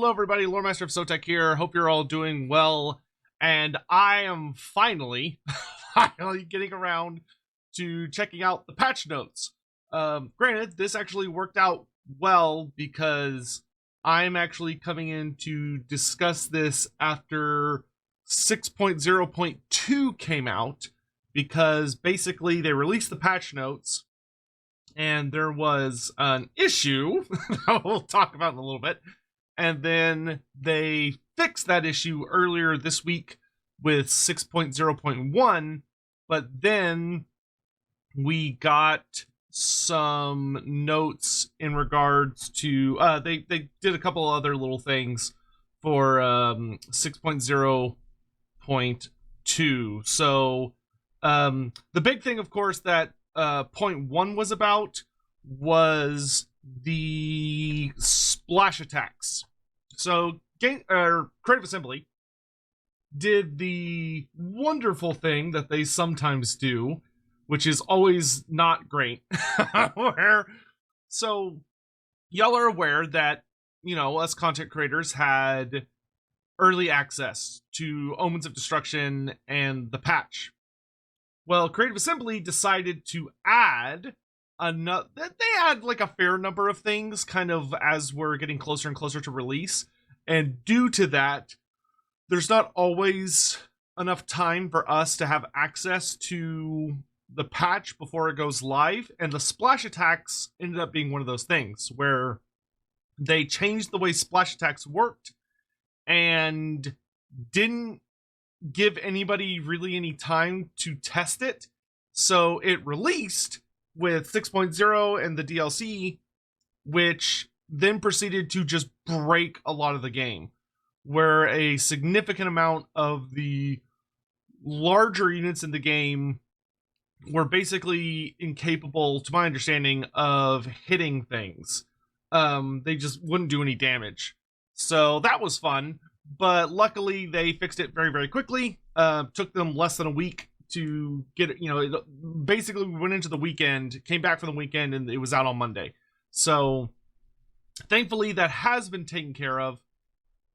Hello everybody, Loremaster of Sotek here. Hope you're all doing well. And I am finally getting around to checking out the patch notes. Granted, this actually worked out well because I'm actually coming in to discuss this after 6.0.2 came out, because basically they released the patch notes and there was an issue that we'll talk about in a little bit. And then they fixed that issue earlier this week with 6.0.1, but then we got some notes in regards to they did a couple other little things for 6.0.2. So the big thing, of course, that point 1 was about was the splash attacks. So Creative Assembly did the wonderful thing that they sometimes do, which is always not great. So y'all are aware that, you know, us content creators had early access to Omens of Destruction and the patch. Well, Creative Assembly decided to add they had like a fair number of things kind of as we're getting closer and closer to release, and due to that, there's not always enough time for us to have access to the patch before it goes live, and the splash attacks ended up being one of those things where they changed the way splash attacks worked and didn't give anybody really any time to test it. So it released with 6.0 and the DLC, which then proceeded to just break a lot of the game, where a significant amount of the larger units in the game were basically incapable, to my understanding, of hitting things. They just wouldn't do any damage. So that was fun, but luckily they fixed it very, very quickly. Took them less than a week to get it, you know. Basically we went into the weekend, came back from the weekend, and it was out on Monday. So thankfully that has been taken care of,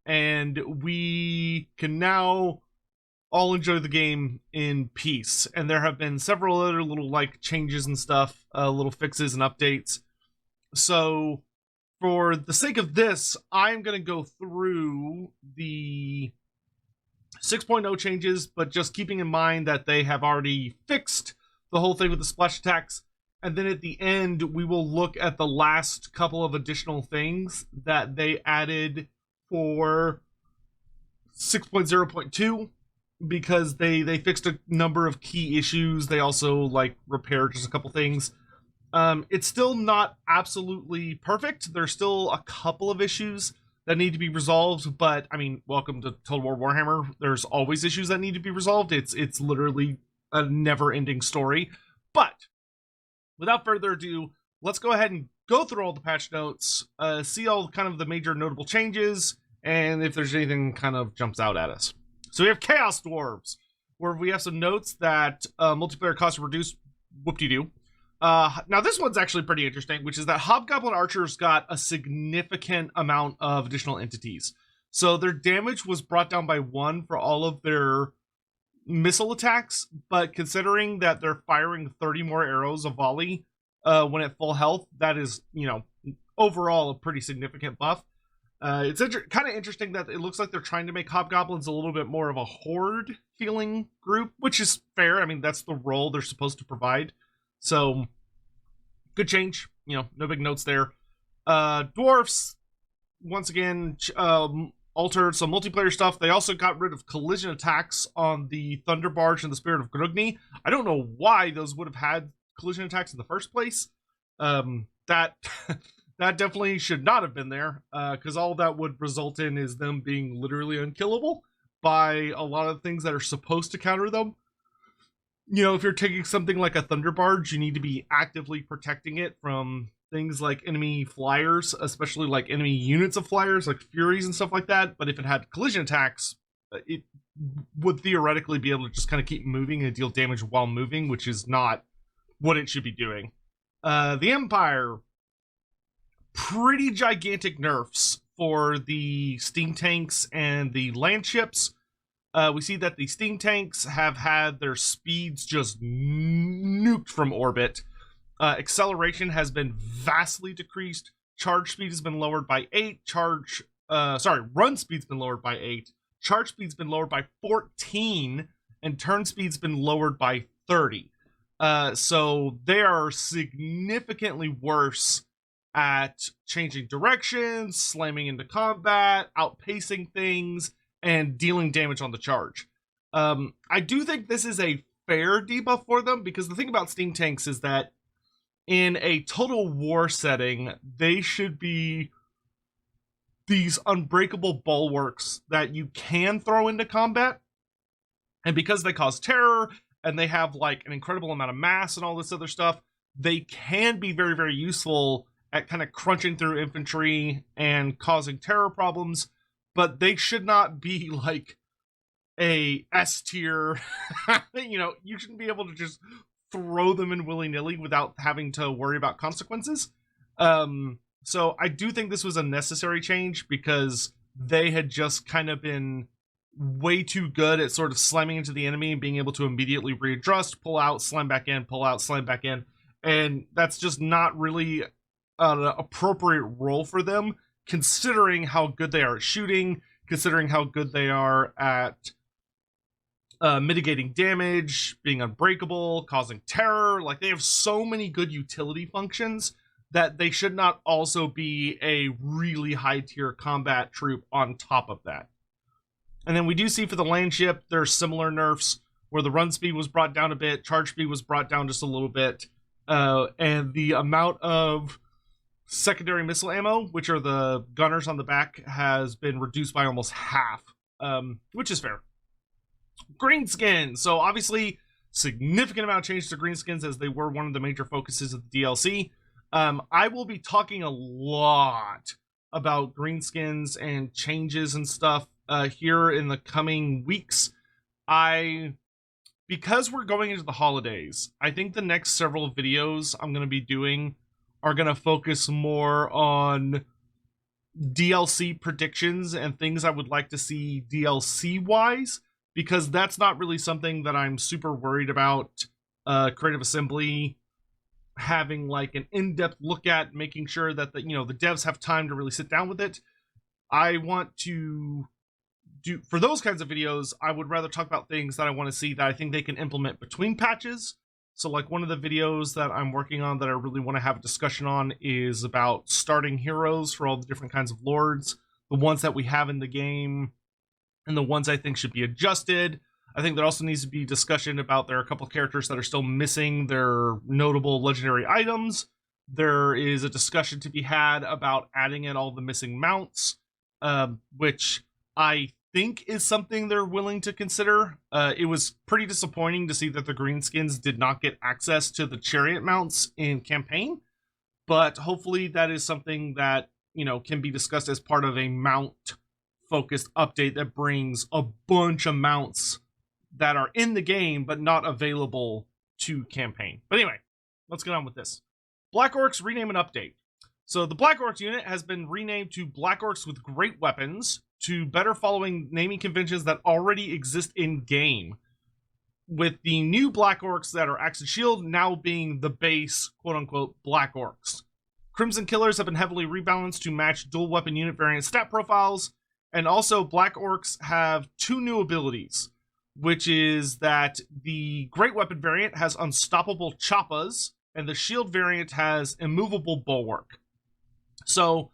and we can now all enjoy the game in peace. And there have been several other little like changes and stuff, little fixes and updates. So for the sake of this, I'm going to go through the 6.0 changes, but just keeping in mind that they have already fixed the whole thing with the splash attacks. And then at the end, we will look at the last couple of additional things that they added for 6.0.2, because they fixed a number of key issues. They also like repaired just a couple things. It's still not absolutely perfect. There's still a couple of issues that need to be resolved, but I mean, welcome to Total War Warhammer. There's always issues that need to be resolved. It's literally a never-ending story. But without further ado, let's go ahead and go through all the patch notes, see all kind of the major notable changes, and if there's anything kind of jumps out at us. So we have Chaos Dwarves, where we have some notes that multiplayer costs are reduced. Whoop-de-doo. Now this one's actually pretty interesting, which is that Hobgoblin Archers got a significant amount of additional entities. So their damage was brought down by 1 for all of their missile attacks, but considering that they're firing 30 more arrows a volley when at full health, that is, you know, overall a pretty significant buff. It's kind of interesting that it looks like they're trying to make Hobgoblins a little bit more of a horde feeling group, which is fair. I mean, that's the role they're supposed to provide. So, good change. You know, no big notes there. Dwarfs, once again, altered some multiplayer stuff. They also got rid of collision attacks on the Thunder Barge and the Spirit of Grugni. I don't know why those would have had collision attacks in the first place. That definitely should not have been there, because all that would result in is them being literally unkillable by a lot of things that are supposed to counter them. You know, if you're taking something like a Thunder Barge, you need to be actively protecting it from things like enemy flyers, especially like enemy units of flyers, like Furies and stuff like that. But if it had collision attacks, it would theoretically be able to just kind of keep moving and deal damage while moving, which is not what it should be doing. The Empire, pretty gigantic nerfs for the steam tanks and the land ships. We see that the steam tanks have had their speeds just nuked from orbit. Acceleration has been vastly decreased. Charge speed has been lowered by 8. Run speed's been lowered by 8. Charge speed's been lowered by 14. And turn speed's been lowered by 30. So they are significantly worse at changing directions, slamming into combat, outpacing things, and dealing damage on the charge. I do think this is a fair debuff for them, because the thing about steam tanks is that in a total war setting, they should be these unbreakable bulwarks that you can throw into combat. And because they cause terror, and they have like an incredible amount of mass and all this other stuff, they can be very, very useful at kind of crunching through infantry and causing terror problems. But they should not be like a S tier. You shouldn't be able to just throw them in willy-nilly without having to worry about consequences. So I do think this was a necessary change, because they had just kind of been way too good at sort of slamming into the enemy and being able to immediately readjust, pull out, slam back in, pull out, slam back in. And that's just not really an appropriate role for them, considering how good they are at shooting, considering how good they are at mitigating damage, being unbreakable, causing terror. Like, they have so many good utility functions that they should not also be a really high tier combat troop on top of that. And then we do see for the land ship, there's similar nerfs where the run speed was brought down a bit, charge speed was brought down just a little bit, and the amount of secondary missile ammo, which are the gunners on the back, has been reduced by almost half, which is fair. Greenskins. So obviously, significant amount of change to Greenskins, as they were one of the major focuses of the DLC. I will be talking a lot about Greenskins and changes and stuff here in the coming weeks. Because we're going into the holidays, I think the next several videos I'm going to be doing are going to focus more on DLC predictions and things I would like to see DLC-wise, because that's not really something that I'm super worried about Creative Assembly having like an in-depth look at, making sure that the devs have time to really sit down with it. I want to do, for those kinds of videos, I would rather talk about things that I want to see that I think they can implement between patches. So like one of the videos that I'm working on that I really want to have a discussion on is about starting heroes for all the different kinds of lords, the ones that we have in the game, and the ones I think should be adjusted. I think there also needs to be discussion about there are a couple characters that are still missing their notable legendary items. There is a discussion to be had about adding in all the missing mounts, which I think is something they're willing to consider. It was pretty disappointing to see that the Greenskins did not get access to the chariot mounts in campaign, but hopefully that is something that, can be discussed as part of a mount-focused update that brings a bunch of mounts that are in the game but not available to campaign. But anyway, let's get on with this. Black Orcs rename and update. So the Black Orcs unit has been renamed to Black Orcs with Great Weapons, to better following naming conventions that already exist in game, with the new Black Orcs that are Axe and Shield now being the base quote-unquote Black Orcs. Crimson Killers have been heavily rebalanced to match dual weapon unit variant stat profiles, and also Black Orcs have 2 new abilities, which is that the Great Weapon variant has Unstoppable Choppas, and the Shield variant has Immovable Bulwark. So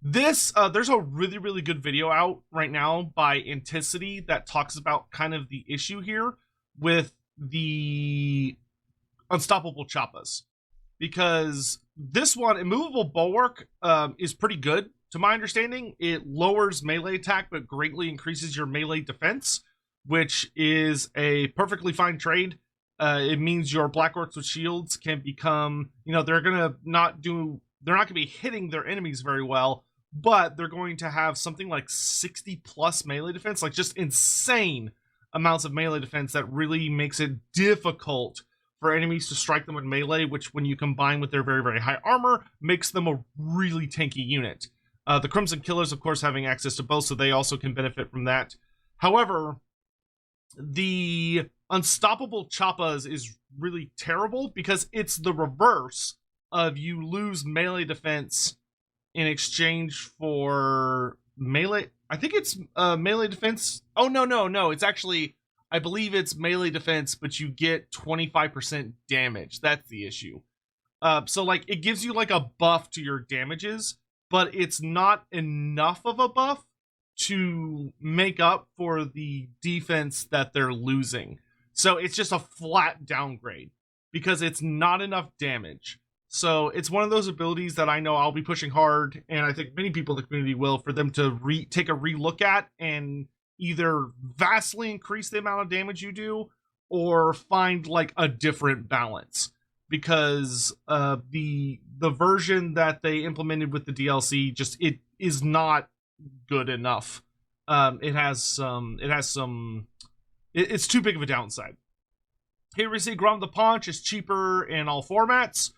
this, there's a really, really good video out right now by Intensity that talks about kind of the issue here with the Unstoppable Choppas. Because this one, Immovable Bulwark, is pretty good. To my understanding, it lowers melee attack but greatly increases your melee defense, which is a perfectly fine trade. It means your Black Orcs with shields can become, they're not going to be hitting their enemies very well, but they're going to have something like 60 plus melee defense, like just insane amounts of melee defense that really makes it difficult for enemies to strike them with melee, which when you combine with their very, very high armor, makes them a really tanky unit. The Crimson Killers, of course, having access to both, so they also can benefit from that. However, the Unstoppable Chappas is really terrible because it's the reverse of you lose melee defense in exchange for melee. I think it's melee defense. Oh, no. It's actually, I believe it's melee defense, but you get 25% damage. That's the issue. So, like, it gives you, like, a buff to your damages, but it's not enough of a buff to make up for the defense that they're losing. So it's just a flat downgrade because it's not enough damage. So it's one of those abilities that I know I'll be pushing hard, and I think many people in the community will, for them to take a relook at and either vastly increase the amount of damage you do or find like a different balance. Because the version that they implemented with the DLC just it is not good enough. It's too big of a downside. Here we see Grom the Paunch is cheaper in all formats,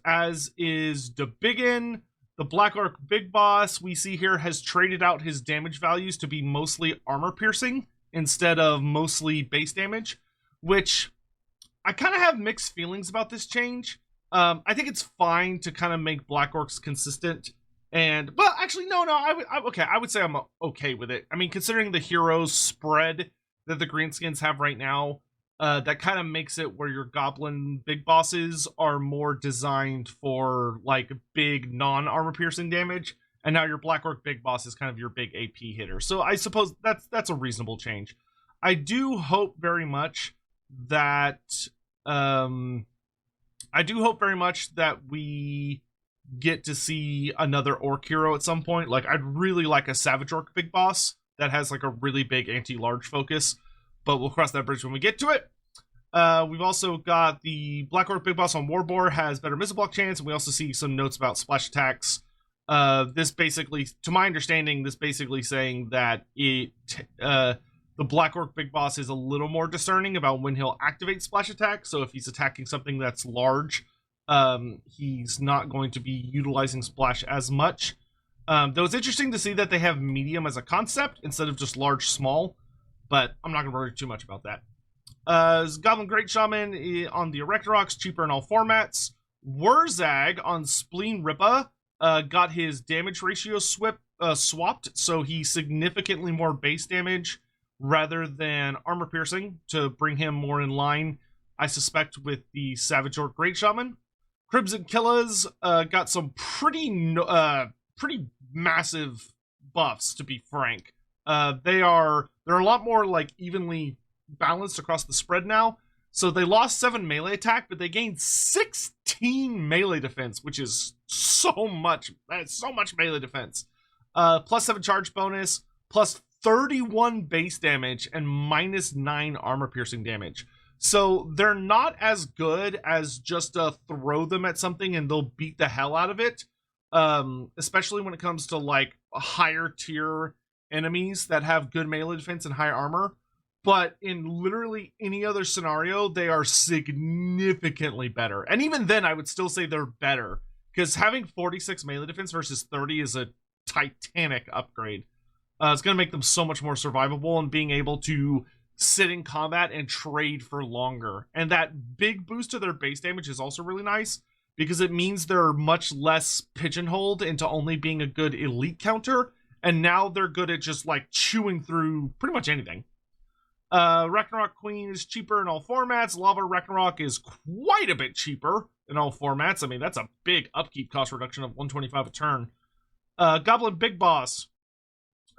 as is Debiggin. The Black Orc Big Boss we see here has traded out his damage values to be mostly armor piercing instead of mostly base damage, which I kind of have mixed feelings about this change. I think it's fine to kind of make Black Orcs consistent. And, well, actually, no, I would say I'm okay with it. I mean, considering the heroes spread that the Greenskins have right now, that kind of makes it where your Goblin Big Bosses are more designed for, like, big non-armor piercing damage, and now your Black Orc Big Boss is kind of your big AP hitter. So I suppose that's a reasonable change. I do hope very much that, we get to see another Orc hero at some point. Like, I'd really like a Savage Orc Big Boss that has like a really big anti-large focus, but we'll cross that bridge when we get to it. We've also got the Black Orc Big Boss on Warboar has better missile block chance, and we also see some notes about splash attacks. This basically, to my understanding, saying that the Black Orc Big Boss is a little more discerning about when he'll activate splash attack. So if he's attacking something that's large, he's not going to be utilizing splash as much. Though it's interesting to see that they have medium as a concept instead of just large small, but I'm not going to worry too much about that. Goblin Great Shaman on the Erectorox, cheaper in all formats. Wurzag on Spleen Rippa got his damage ratio swapped, so he's significantly more base damage rather than armor piercing to bring him more in line, I suspect, with the Savage Orc Great Shaman. Crimson Killers got some pretty massive buffs, to be frank. They're a lot more like evenly balanced across the spread now. So they lost 7 melee attack, but they gained 16 melee defense, which is so much. That's so much melee defense. Plus 7 charge bonus, plus 31 base damage, and minus 9 armor piercing damage. So they're not as good as just throw them at something and they'll beat the hell out of it. Especially when it comes to like higher tier enemies that have good melee defense and high armor. But in literally any other scenario, they are significantly better. And even then, I would still say they're better. Because having 46 melee defense versus 30 is a titanic upgrade. It's going to make them so much more survivable and being able to sit in combat and trade for longer. And that big boost to their base damage is also really nice, because it means they're much less pigeonholed into only being a good elite counter. And now they're good at just like chewing through pretty much anything. Ragnarok Queen is cheaper in all formats. Lava Ragnarok is quite a bit cheaper in all formats. I mean, that's a big upkeep cost reduction of 125 a turn. Goblin Big Boss.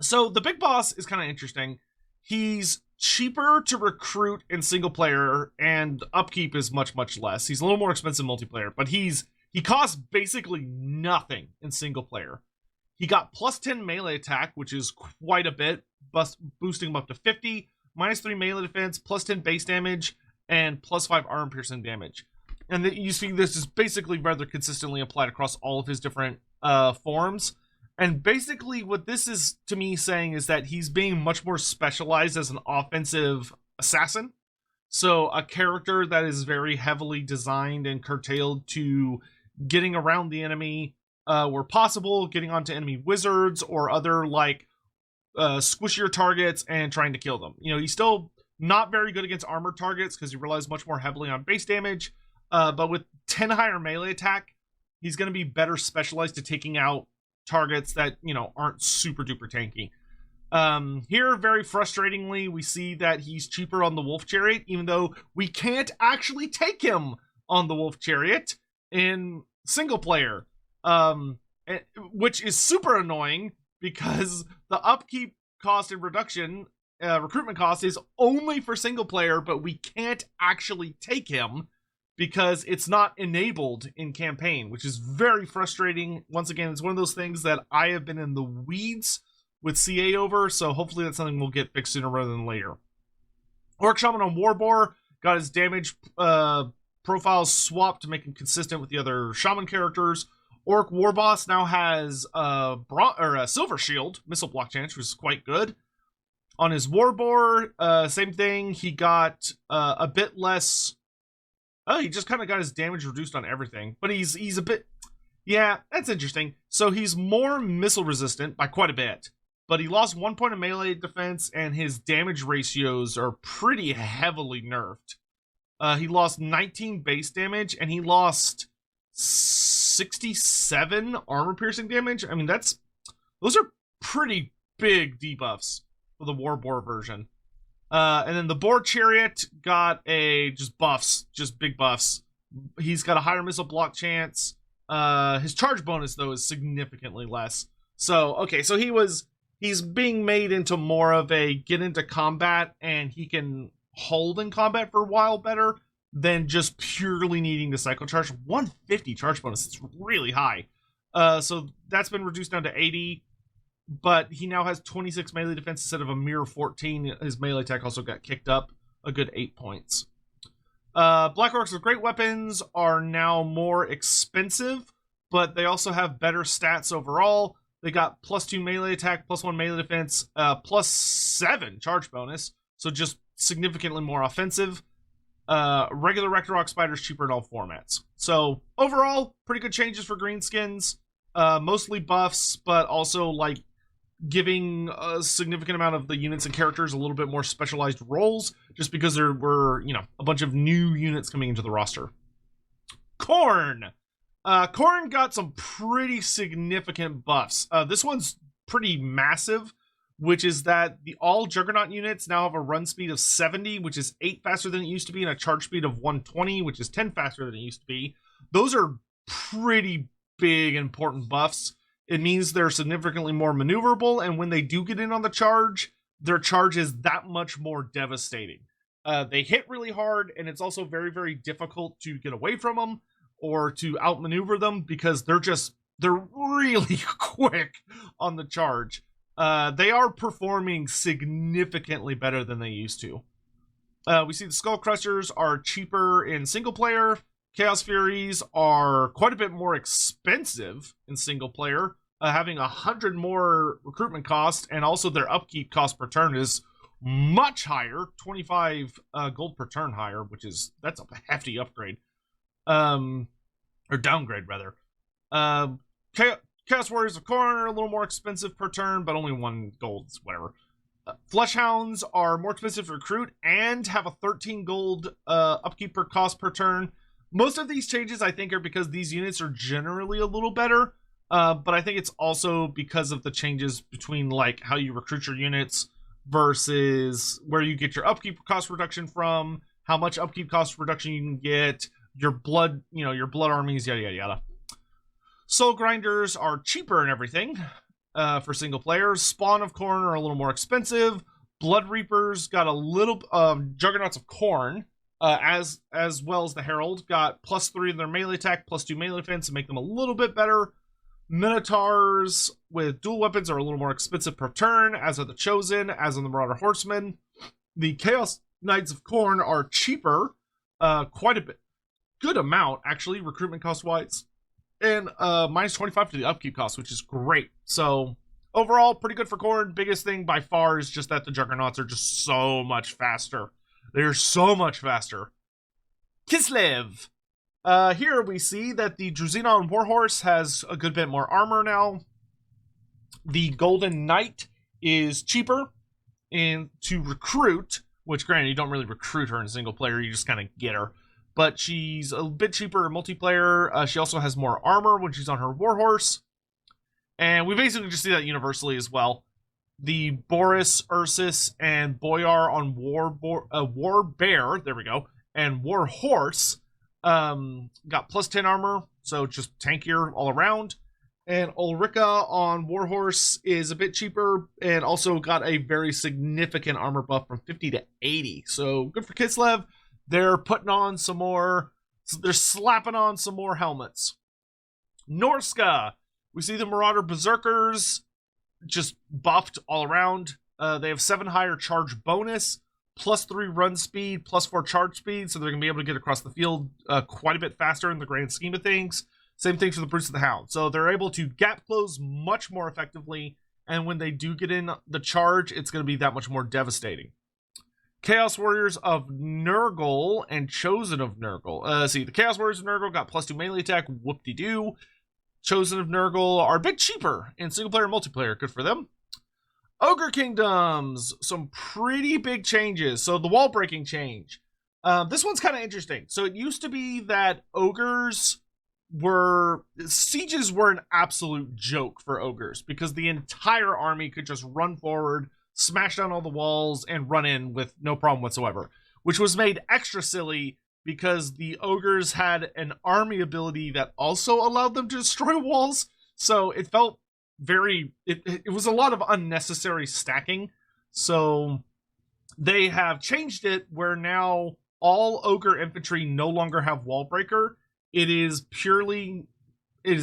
So the Big Boss is kind of interesting. He's cheaper to recruit in single player, and upkeep is much, much less. He's a little more expensive multiplayer, but he costs basically nothing in single player. He got plus 10 melee attack, which is quite a bit, boosting him up to 50. Minus 3 melee defense, plus 10 base damage, and plus 5 armor piercing damage. And you see this is basically rather consistently applied across all of his different forms. And basically what this is, to me, saying is that he's being much more specialized as an offensive assassin. So a character that is very heavily designed and curtailed to getting around the enemy, where possible, getting onto enemy wizards or other like squishier targets and trying to kill them. You know, he's still not very good against armored targets because he relies much more heavily on base damage. But with 10 higher melee attack, he's going to be better specialized to taking out targets that, you know, aren't super duper tanky. Here, very frustratingly, we see that he's cheaper on the Wolf Chariot, even though we can't actually take him on the Wolf Chariot in single player, which is super annoying because the upkeep cost and reduction, recruitment cost, is only for single player, but we can't actually take him because it's not enabled in campaign, which is very frustrating. Once again, it's one of those things that I have been in the weeds with CA over, so hopefully that's something we'll get fixed sooner rather than later. Orc Shaman on Warboar got his damage profiles swapped to make him consistent with the other Shaman characters. Orc Warboss now has a Silver Shield, missile block chance, which is quite good. On his Warboar, same thing, he got a bit less... Oh, he just kind of got his damage reduced on everything, but he's a bit... Yeah, that's interesting. So he's more missile resistant by quite a bit, but he lost 1 point of melee defense, and his damage ratios are pretty heavily nerfed. He lost 19 base damage, and he lost 67 armor-piercing damage. I mean, those are pretty big debuffs for the Warboar version. And then the Boar Chariot got just buffs, just big buffs. He's got a higher missile block chance. His charge bonus, though, is significantly less. So, okay, so he's being made into more of a get into combat and he can hold in combat for a while better than just purely needing to cycle charge. 150 charge bonus, it's really high. So that's been reduced down to 80, but he now has 26 melee defense instead of a mere 14. His melee attack also got kicked up a good 8 points. Black Orcs with great weapons are now more expensive, but they also have better stats overall. They got +2 melee attack, +1 melee defense, +7 charge bonus, so just significantly more offensive. Regular Rectorok Spider's cheaper in all formats. So overall, pretty good changes for Greenskins. Mostly buffs, but also like giving a significant amount of the units and characters a little bit more specialized roles, just because there were, you know, a bunch of new units coming into the roster. Khorne. Khorne got some pretty significant buffs. This one's pretty massive, which is that the all Juggernaut units now have a run speed of 70, which is 8 faster than it used to be, and a charge speed of 120, which is 10 faster than it used to be. Those are pretty big, important buffs. It means they're significantly more maneuverable, and when they do get in on the charge, their charge is that much more devastating. They hit really hard, and it's also very, very difficult to get away from them or to outmaneuver them because they're really quick on the charge. They are performing significantly better than they used to. We see the Skull Crushers are cheaper in single player. Chaos Furies are quite a bit more expensive in single player, having 100 more recruitment cost, and also their upkeep cost per turn is much higher, 25 gold per turn higher, that's a hefty upgrade, or downgrade rather. Chaos Warriors of Khorne are a little more expensive per turn, but only 1 gold, whatever. Fleshhounds are more expensive to recruit and have a 13 gold upkeep per cost per turn. Most of these changes, I think, are because these units are generally a little better, but I think it's also because of the changes between, like, how you recruit your units versus where you get your upkeep cost reduction from, how much upkeep cost reduction you can get, your blood, your blood armies, yada, yada, yada. Soul Grinders are cheaper and everything for single players. Spawn of Khorne are a little more expensive. Blood Reapers got a little... Juggernauts of Khorne, as well as the Herald, got +3 in their melee attack, +2 melee defense to make them a little bit better. Minotaurs with dual weapons are a little more expensive per turn, as are the Chosen, as are the Marauder Horsemen. The Chaos Knights of Khorne are cheaper, quite a bit. Good amount, actually, recruitment cost-wise. And -25 to the upkeep cost, which is great. So, overall, pretty good for Khorne. Biggest thing by far is just that the Juggernauts are just so much faster. They're so much faster. Kislev. Here we see that the Druzinon Warhorse has a good bit more armor now. The Golden Knight is cheaper to recruit, which granted, you don't really recruit her in single player, you just kind of get her. But she's a bit cheaper in multiplayer. She also has more armor when she's on her Warhorse. And we basically just see that universally as well. The Boris, Ursus, and Boyar on War Bear, there we go, and War Horse got plus 10 armor, so just tankier all around. And Ulrika on Warhorse is a bit cheaper and also got a very significant armor buff from 50 to 80. So good for Kislev. They're putting on some more, they're slapping on some more helmets. Norska, we see the Marauder Berserkers just buffed all around. They have 7 higher charge bonus, plus 3 run speed, plus 4 charge speed, so they're going to be able to get across the field quite a bit faster in the grand scheme of things. Same thing for the Brutes of the Hound. So they're able to gap close much more effectively, and when they do get in the charge, it's going to be that much more devastating. Chaos Warriors of Nurgle and Chosen of Nurgle. See, the Chaos Warriors of Nurgle got plus 2 melee attack, whoop-de-doo. Chosen of Nurgle are a bit cheaper in single-player and multiplayer. Good for them. Ogre Kingdoms. Some pretty big changes. So the wall-breaking change. This one's kind of interesting. So it used to be that ogres sieges were an absolute joke for ogres because the entire army could just run forward, smash down all the walls, and run in with no problem whatsoever, which was made extra silly because the ogres had an army ability that also allowed them to destroy walls. So it felt it was a lot of unnecessary stacking. So they have changed it where now all ogre infantry no longer have wall breaker. It is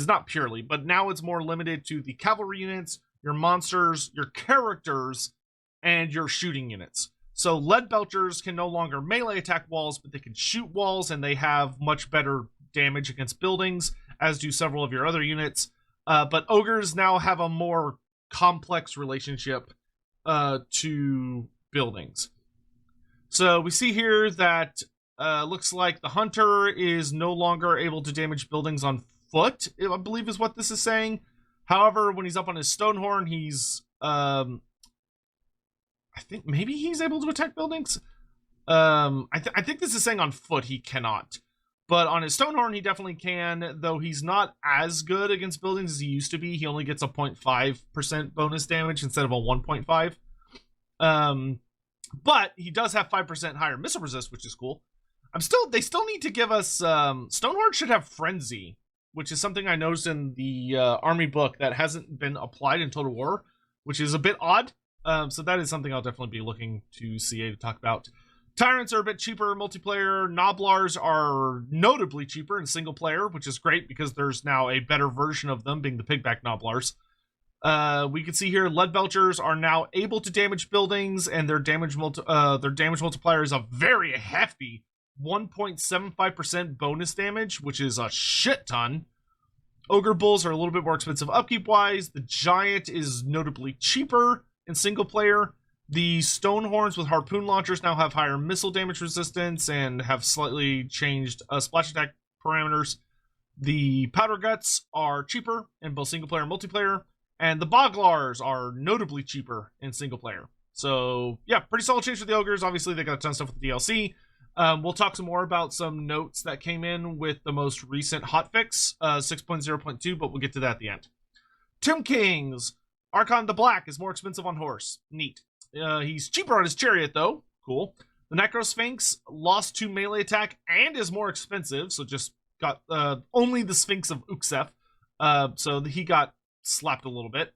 not purely, but now it's more limited to the cavalry units, your monsters, your characters, and your shooting units. So lead belchers can no longer melee attack walls, but they can shoot walls, and they have much better damage against buildings, as do several of your other units. But ogres now have a more complex relationship to buildings. So we see here that looks like the hunter is no longer able to damage buildings on foot, I believe is what this is saying. However, when he's up on his Stonehorn, he's I think maybe he's able to attack buildings. I think this is saying on foot he cannot. But on his Stonehorn, he definitely can, though he's not as good against buildings as he used to be. He only gets a 0.5% bonus damage instead of a 1.5. But he does have 5% higher missile resist, which is cool. They still need to give us, Stonehorn should have Frenzy, which is something I noticed in the army book that hasn't been applied in Total War, which is a bit odd. So that is something I'll definitely be looking to CA to talk about. Tyrants are a bit cheaper in multiplayer. Noblars are notably cheaper in single player, which is great because there's now a better version of them, being the pigback Noblars. We can see here lead belchers are now able to damage buildings, and their damage multiplier is a very hefty 1.75% bonus damage, which is a shit ton. Ogre bulls are a little bit more expensive upkeep wise. The giant is notably cheaper in single player. The Stonehorns with harpoon launchers now have higher missile damage resistance and have slightly changed splash attack parameters. The powder guts are cheaper in both single player and multiplayer, and the boglars are notably cheaper in single player. So yeah, pretty solid change for the ogres. Obviously they got a ton of stuff with the DLC. We'll talk some more about some notes that came in with the most recent hotfix 6.0.2, but we'll get to that at the end. Tomb Kings. Archon the Black is more expensive on horse. Neat. He's cheaper on his chariot, though. Cool. The Necrosphinx lost 2 melee attack and is more expensive, so just got only the Sphinx of Uxef. So he got slapped a little bit.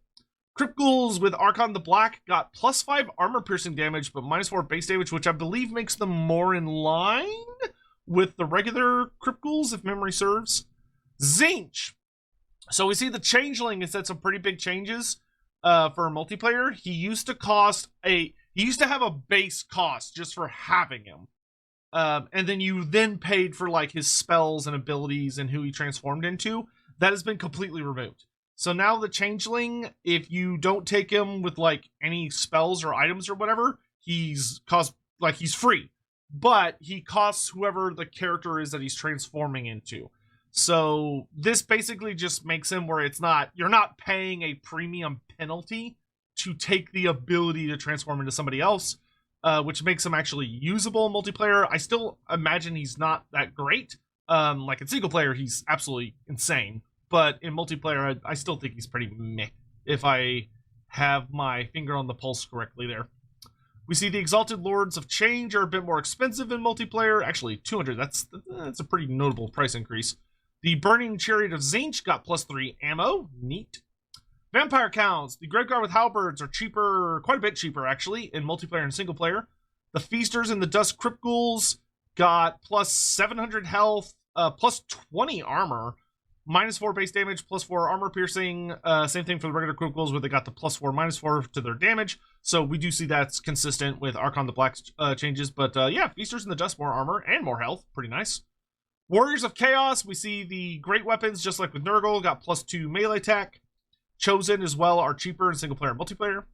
Crypt Ghouls with Archon the Black got plus 5 armor piercing damage, but minus 4 base damage, which I believe makes them more in line with the regular Crypt Ghouls, if memory serves. Tzeentch. So we see the Changeling has had some pretty big changes. For multiplayer, he used to have a base cost just for having him. And then you paid for like his spells and abilities and who he transformed into. That has been completely removed. So now the Changeling, if you don't take him with like any spells or items or whatever, he's free. but he costs whoever the character is that he's transforming into. So this basically just makes him where it's not, you're not paying a premium penalty to take the ability to transform into somebody else, which makes him actually usable in multiplayer. I still imagine he's not that great. Like in single player, he's absolutely insane. But in multiplayer, I still think he's pretty meh, if I have my finger on the pulse correctly there. We see the Exalted Lords of Change are a bit more expensive in multiplayer. Actually, 200, that's a pretty notable price increase. The Burning Chariot of Tzeentch got +3 ammo. Neat. Vampire Counts. The Graveguard with Halberds are cheaper, quite a bit cheaper, actually, in multiplayer and single player. The Feasters and the Dusk Crypt Ghouls got +700 health, +20 armor, -4 base damage, +4 armor piercing. Same thing for the regular Crypt Ghouls, where they got the +4, -4 to their damage. So we do see that's consistent with Archon the Black's changes. But yeah, Feasters and the Dust, more armor and more health. Pretty nice. Warriors of Chaos, we see the great weapons, just like with Nurgle, got +2 melee attack. Chosen as well are cheaper in single player and multiplayer.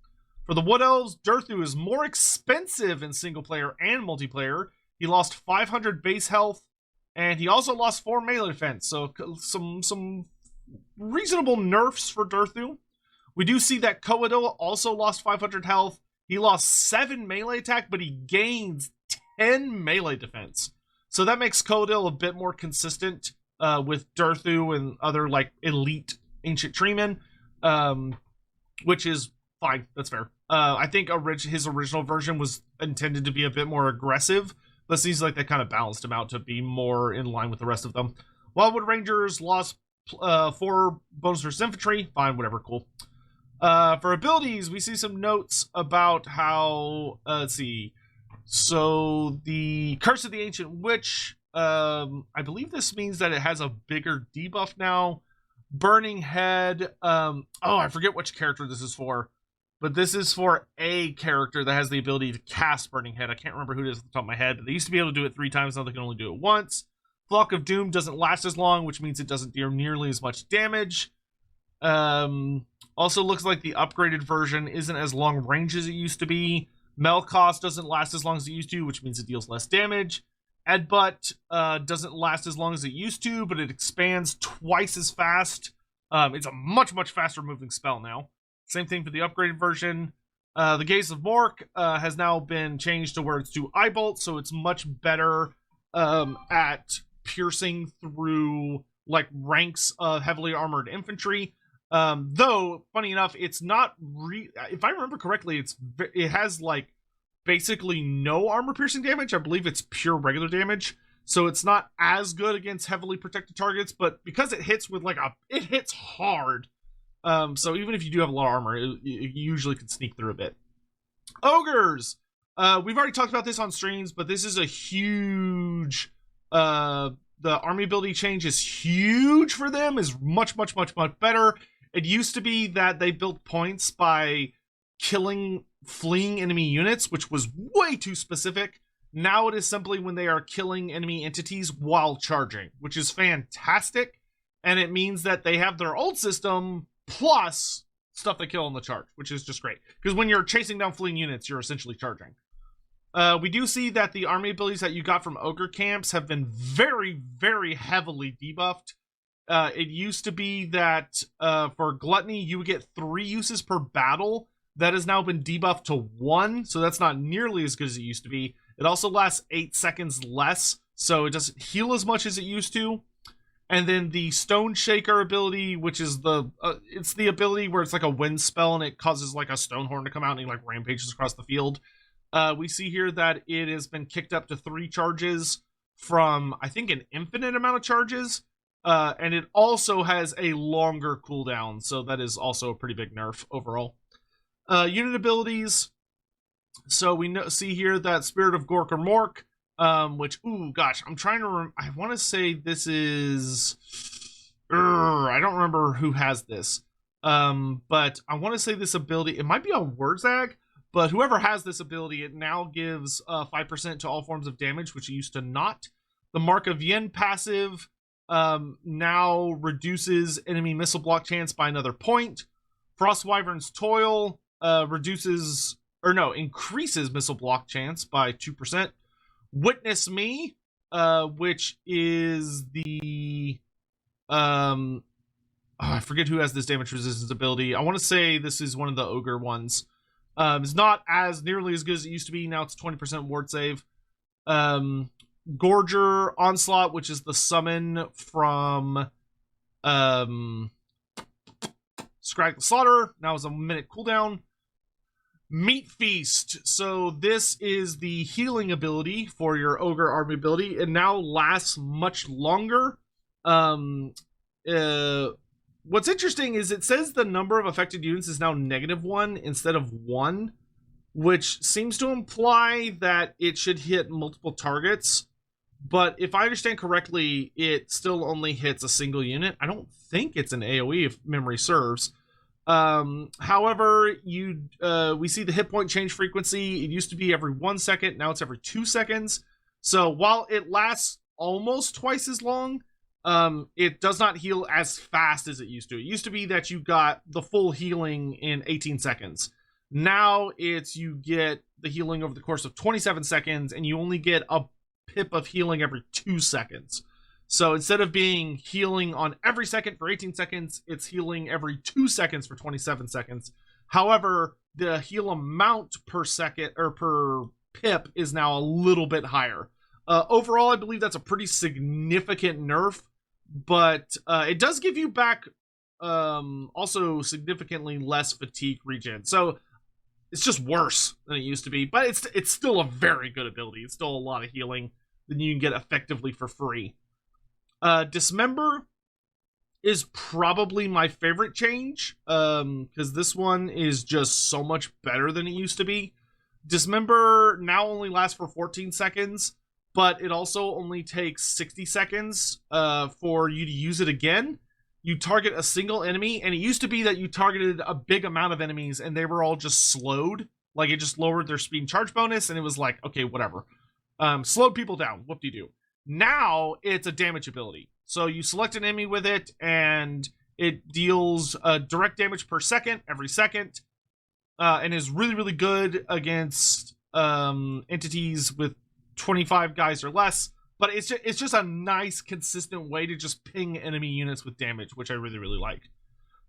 For the Wood Elves, Durthu is more expensive in single player and multiplayer. He lost 500 base health, and he also lost 4 melee defense. So some reasonable nerfs for Durthu. We do see that Coadil also lost 500 health. He lost 7 melee attack, but he gains 10 melee defense. So that makes Coadil a bit more consistent with Durthu and other like elite ancient treemen, which is fine. That's fair. I think his original version was intended to be a bit more aggressive, but it seems like they kind of balanced him out to be more in line with the rest of them. Wildwood Rangers lost 4 bonus versus infantry. Fine, whatever, cool. For abilities, we see some notes about how, let's see. So the Curse of the Ancient Witch, I believe this means that it has a bigger debuff now. Burning Head, I forget which character this is for, but this is for a character that has the ability to cast Burning Head. I can't remember who it is at the top of my head, but they used to be able to do it 3 times, now they can only do it once. Flock of Doom doesn't last as long, which means it doesn't deal nearly as much damage. Also looks like the upgraded version isn't as long range as it used to be. Melkos doesn't last as long as it used to, which means it deals less damage. Edbutt doesn't last as long as it used to, but it expands twice as fast. It's a much, much faster moving spell now. Same thing for the upgraded version. The Gaze of Mork has now been changed to where it's to Eyebolt, so it's much better at piercing through like ranks of heavily armored infantry. Though, funny enough, it's not if I remember correctly, it has like basically no armor piercing damage. I believe it's pure regular damage, so it's not as good against heavily protected targets, but because it hits with it hits hard, so even if you do have a lot of armor, you usually can sneak through a bit. Ogres, we've already talked about this on streams, but this is a huge the army ability change is huge for them, is much better. It used to be that they built points by killing fleeing enemy units, which was way too specific. Now it is simply when they are killing enemy entities while charging, which is fantastic. And it means that they have their old system plus stuff they kill on the charge, which is just great. Because when you're chasing down fleeing units, you're essentially charging. We do see that the army abilities that you got from Ogre Camps have been very, very heavily debuffed. It used to be that for Gluttony, you would get 3 uses per battle. That has now been debuffed to 1, so that's not nearly as good as it used to be. It also lasts 8 seconds less, so it doesn't heal as much as it used to. And then the Stone Shaker ability, which is it's the ability where it's like a wind spell and it causes like a stone horn to come out and he like rampages across the field. We see here that it has been kicked up to 3 charges from, I think, an infinite amount of charges. And it also has a longer cooldown, so that is also a pretty big nerf overall. Unit abilities. So we see here that Spirit of Gork or Mork, which, ooh, gosh, I'm trying to I want to say this is... I don't remember who has this. But I want to say this ability, it might be on Wurzag, but whoever has this ability, it now gives 5% to all forms of damage, which it used to not. The Mark of Yin passive now reduces enemy missile block chance by another point. Frost Wyvern's Toil increases missile block chance by 2%. Witness Me, which is the I forget who has this damage resistance ability. I want to say this is one of the ogre ones. It's not as nearly as good as it used to be. Now it's 20% ward save. Gorger Onslaught, which is the summon from Scrag the Slaughter. Now is a minute cooldown. Meat Feast. So this is the healing ability for your ogre army ability. It now lasts much longer. What's interesting is it says the number of affected units is now -1 instead of 1, which seems to imply that it should hit multiple targets. But if I understand correctly, it still only hits a single unit. I don't think it's an AoE if memory serves. However, we see the hit point change frequency. It used to be every 1 second. Now it's every 2 seconds. So while it lasts almost twice as long, it does not heal as fast as it used to. It used to be that you got the full healing in 18 seconds. Now it's you get the healing over the course of 27 seconds, and you only get a pip of healing every 2 seconds. So instead of being healing on every second for 18 seconds, it's healing every 2 seconds for 27 seconds. However, the heal amount per second or per pip is now a little bit higher. Overall, I believe that's a pretty significant nerf, but it does give you back also significantly less fatigue regen. So it's just worse than it used to be, but it's still a very good ability. It's still a lot of healing that you can get effectively for free. Dismember is probably my favorite change, because this one is just so much better than it used to be. Dismember now only lasts for 14 seconds, but it also only takes 60 seconds for you to use it again. You target a single enemy, and it used to be that you targeted a big amount of enemies and they were all just slowed. Like, it just lowered their speed and charge bonus, and it was like, okay, whatever. Slowed people down. Whoop-de-doo. Now it's a damage ability. So you select an enemy with it, and it deals direct damage per second, every second, and is really, really good against entities with 25 guys or less. But it's just a nice, consistent way to just ping enemy units with damage, which I really, really like.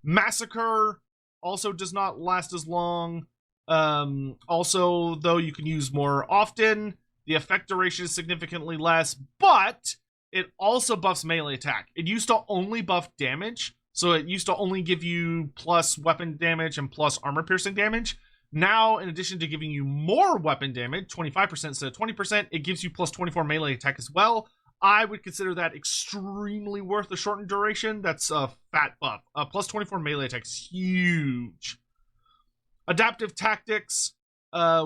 Massacre also does not last as long. Also, though, you can use more often. The effect duration is significantly less, but it also buffs melee attack. It used to only buff damage, so it used to only give you plus weapon damage and plus armor piercing damage. Now, in addition to giving you more weapon damage, 25% instead of 20%, it gives you plus 24 melee attack as well. I would consider that extremely worth the shortened duration. That's a fat buff. Plus 24 melee attack is huge. Adaptive Tactics,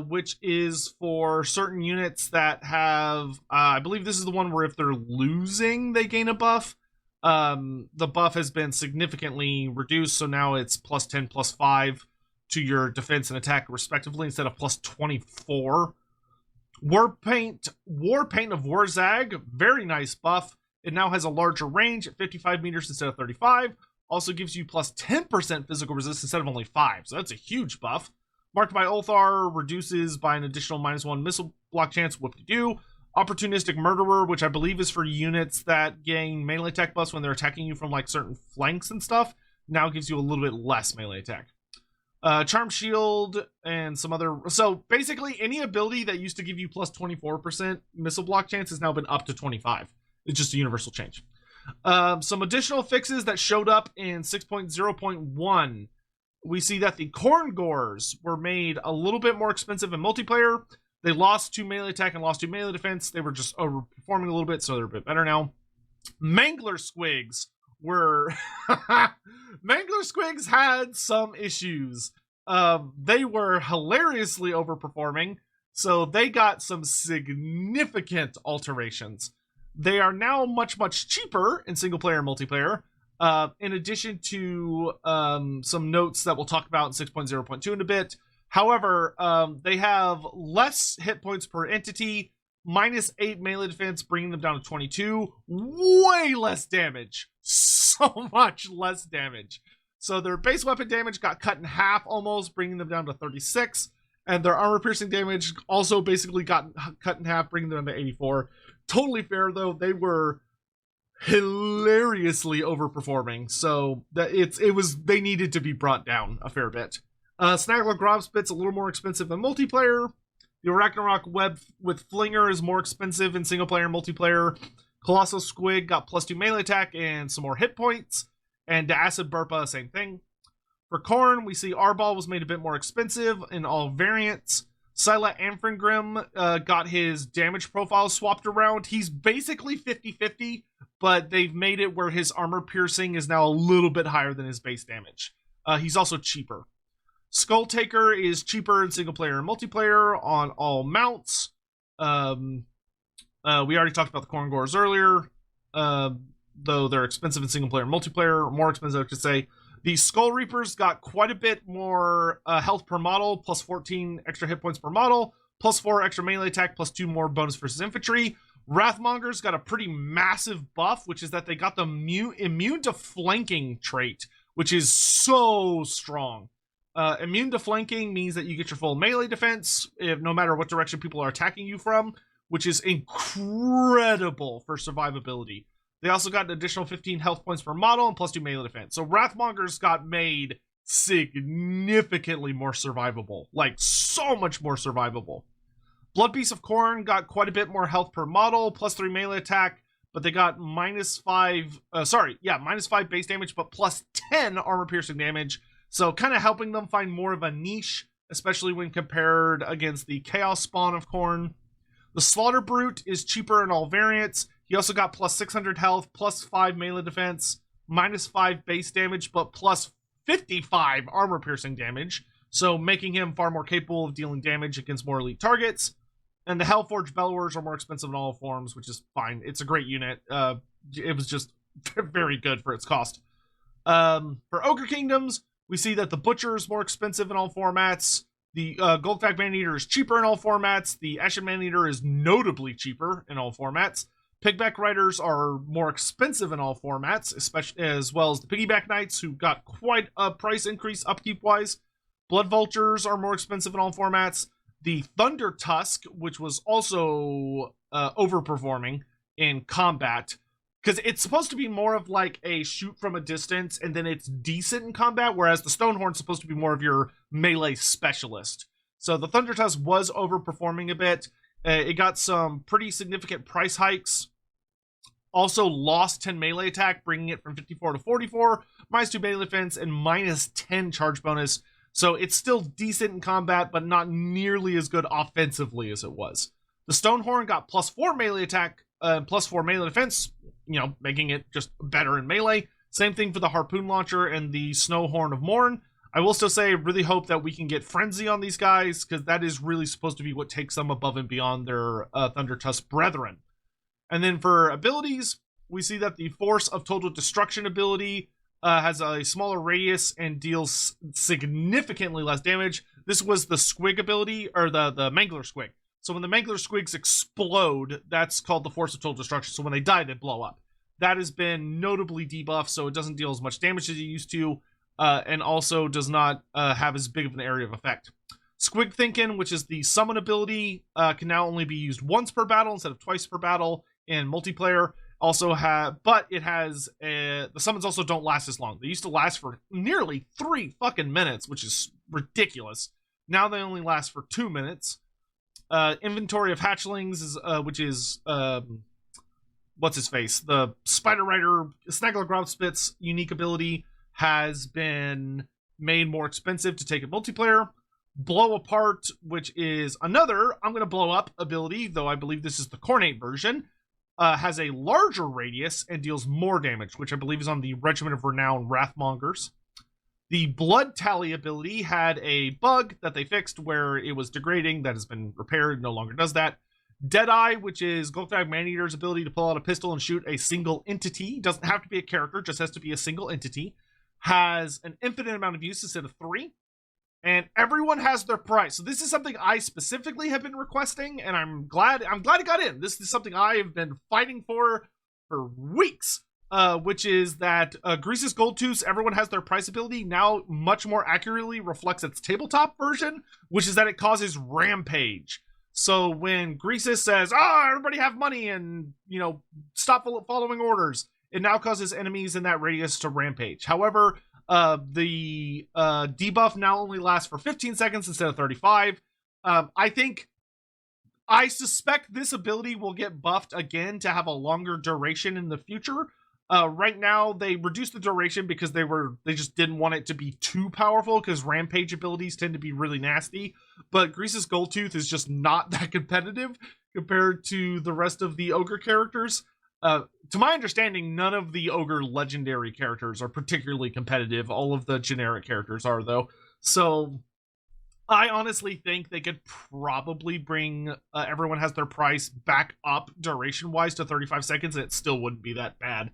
which is for certain units that have, I believe this is the one where if they're losing, they gain a buff. The buff has been significantly reduced, so now it's plus 10, plus 5 to your defense and attack respectively instead of plus 24. Warpaint of Warzag, very nice buff. It now has a larger range at 55 meters instead of 35. Also gives you plus 10% physical resistance instead of only 5, so that's a huge buff. Marked by Ulthar reduces by an additional -1 missile block chance. Whoop-de-doo. Opportunistic Murderer, which I believe is for units that gain melee attack buffs when they're attacking you from like certain flanks and stuff, now gives you a little bit less melee attack. Charm Shield and some other... So basically any ability that used to give you plus 24% missile block chance has now been up to 25. It's just a universal change. Some additional fixes that showed up in 6.0.1. We see that the Khorne Gores were made a little bit more expensive in multiplayer. They lost 2 melee attack and lost 2 melee defense. They were just overperforming a little bit, so they're a bit better now. Mangler Squigs were... Mangler Squigs had some issues. They were hilariously overperforming, so they got some significant alterations. They are now much, much cheaper in single player and multiplayer. In addition to some notes that we'll talk about in 6.0.2 in a bit. However, they have less hit points per entity, -8 melee defense, bringing them down to 22. Way less damage. So much less damage. So their base weapon damage got cut in half almost, bringing them down to 36. And their armor-piercing damage also basically got cut in half, bringing them to 84. Totally fair, though. They were hilariously overperforming, so that they needed to be brought down a fair bit. Snagler Grobspit's a little more expensive than multiplayer. The Ragnarok Web with Flinger is more expensive in single player and multiplayer. Colossal Squig got +2 melee attack and some more hit points. And the Acid Burpa, same thing. For Khorne, we see Arball was made a bit more expensive in all variants. Syla Amfringrim got his damage profile swapped around. He's basically 50-50, but they've made it where his armor piercing is now a little bit higher than his base damage. He's also cheaper. Skull Taker is cheaper in single player and multiplayer on all mounts. We already talked about the Khorne Gores earlier, though they're expensive in single player and multiplayer, or more expensive, I should say. The Skull Reapers got quite a bit more health per model, +14 extra hit points per model, +4 extra melee attack, +2 more bonus versus infantry. Wrathmongers got a pretty massive buff, which is that they got the immune to flanking trait, which is so strong. Immune to flanking means that you get your full melee defense no matter what direction people are attacking you from, which is incredible for survivability. They also got an additional 15 health points per model and +2 melee defense. So Wrathmongers got made significantly more survivable. Like, so much more survivable. Bloodbeasts of Khorne got quite a bit more health per model, +3 melee attack, but they got -5 base damage, but +10 armor-piercing damage. So kind of helping them find more of a niche, especially when compared against the Chaos Spawn of Khorne. The Slaughter Brute is cheaper in all variants. He also got +600 health, +5 melee defense, -5 base damage, but +55 armor-piercing damage, so making him far more capable of dealing damage against more elite targets. And the Hellforged Bellowers are more expensive in all forms, which is fine. It's a great unit. It was just very good for its cost. For Ogre Kingdoms, we see that the Butcher is more expensive in all formats. The Goldfag Maneater is cheaper in all formats. The Ashen Maneater is notably cheaper in all formats. Pigback Riders are more expensive in all formats, especially as well as the Piggyback Knights, who got quite a price increase upkeep-wise. Blood Vultures are more expensive in all formats. The Thunder Tusk, which was also overperforming in combat, because it's supposed to be more of like a shoot from a distance, and then it's decent in combat, whereas the Stonehorn's supposed to be more of your melee specialist. So the Thunder Tusk was overperforming a bit. It got some pretty significant price hikes. Also lost 10 melee attack, bringing it from 54 to 44, -2 melee defense, and -10 charge bonus. So it's still decent in combat, but not nearly as good offensively as it was. The Stonehorn got +4 melee attack, +4 melee defense, making it just better in melee. Same thing for the Harpoon Launcher and the Snowhorn of Morn. I will still say, I really hope that we can get Frenzy on these guys, because that is really supposed to be what takes them above and beyond their Thunder Tusk brethren. And then for abilities, we see that the Force of Total Destruction ability has a smaller radius and deals significantly less damage. This was the Squig ability, or the Mangler Squig. So when the Mangler Squigs explode, that's called the Force of Total Destruction. So when they die, they blow up. That has been notably debuffed, so it doesn't deal as much damage as it used to, and also does not have as big of an area of effect. Squig Thinkin', which is the summon ability, can now only be used once per battle instead of twice per battle in multiplayer. But it has the summons also don't last as long. They used to last for nearly 3 fucking minutes, which is ridiculous. Now they only last for 2 minutes. Inventory of Hatchlings is which is what's his face? The Spider Rider Snagler Grobspit's unique ability has been made more expensive to take in multiplayer. Blow Apart, which is another I'm gonna blow up ability, though I believe this is the Khornate version. Has a larger radius and deals more damage, which I believe is on the Regiment of Renown Wrathmongers. The Blood Tally ability had a bug that they fixed where it was degrading. That has been repaired, no longer does that. Deadeye, which is Goldfag Maneater's ability to pull out a pistol and shoot a single entity. Doesn't have to be a character, just has to be a single entity. Has an infinite amount of use instead of 3. And everyone has their price. So this is something I specifically have been requesting, and I'm glad it got in. This is something I have been fighting for weeks. which is that Grease's Gold Tooth, everyone has their price ability, now much more accurately reflects its tabletop version, which is that it causes rampage. So when Greases says, everybody have money and, stop following orders, it now causes enemies in that radius to rampage. However, the debuff now only lasts for 15 seconds instead of 35. I suspect this ability will get buffed again to have a longer duration in the future. Right now, they reduced the duration because they just didn't want it to be too powerful, because rampage abilities tend to be really nasty. But Grease's Gold Tooth is just not that competitive compared to the rest of the Ogre characters. To my understanding, none of the Ogre legendary characters are particularly competitive. All of the generic characters are, though. So I honestly think they could probably bring everyone has their price back up duration-wise to 35 seconds, and it still wouldn't be that bad.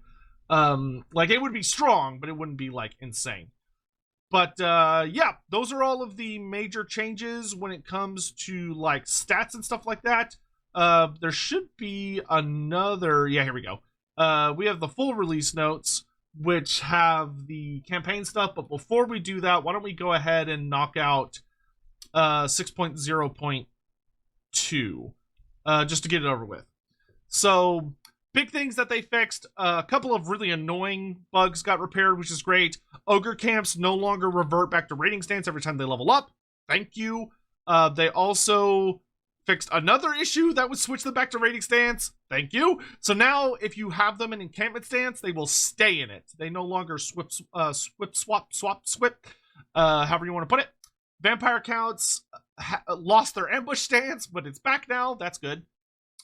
It would be strong, but it wouldn't be, insane. But, yeah, those are all of the major changes when it comes to, stats and stuff like that. There should be another... Yeah, here we go. We have the full release notes, which have the campaign stuff. But before we do that, why don't we go ahead and knock out 6.0.2, just to get it over with. So, big things that they fixed. A couple of really annoying bugs got repaired, which is great. Ogre camps no longer revert back to raiding stance every time they level up. Thank you. They also fixed another issue that would switch them back to raiding stance. Thank you. So now, if you have them in encampment stance, they will stay in it. They no longer swap, however you want to put it. Vampire counts lost their ambush stance, but it's back now. That's good.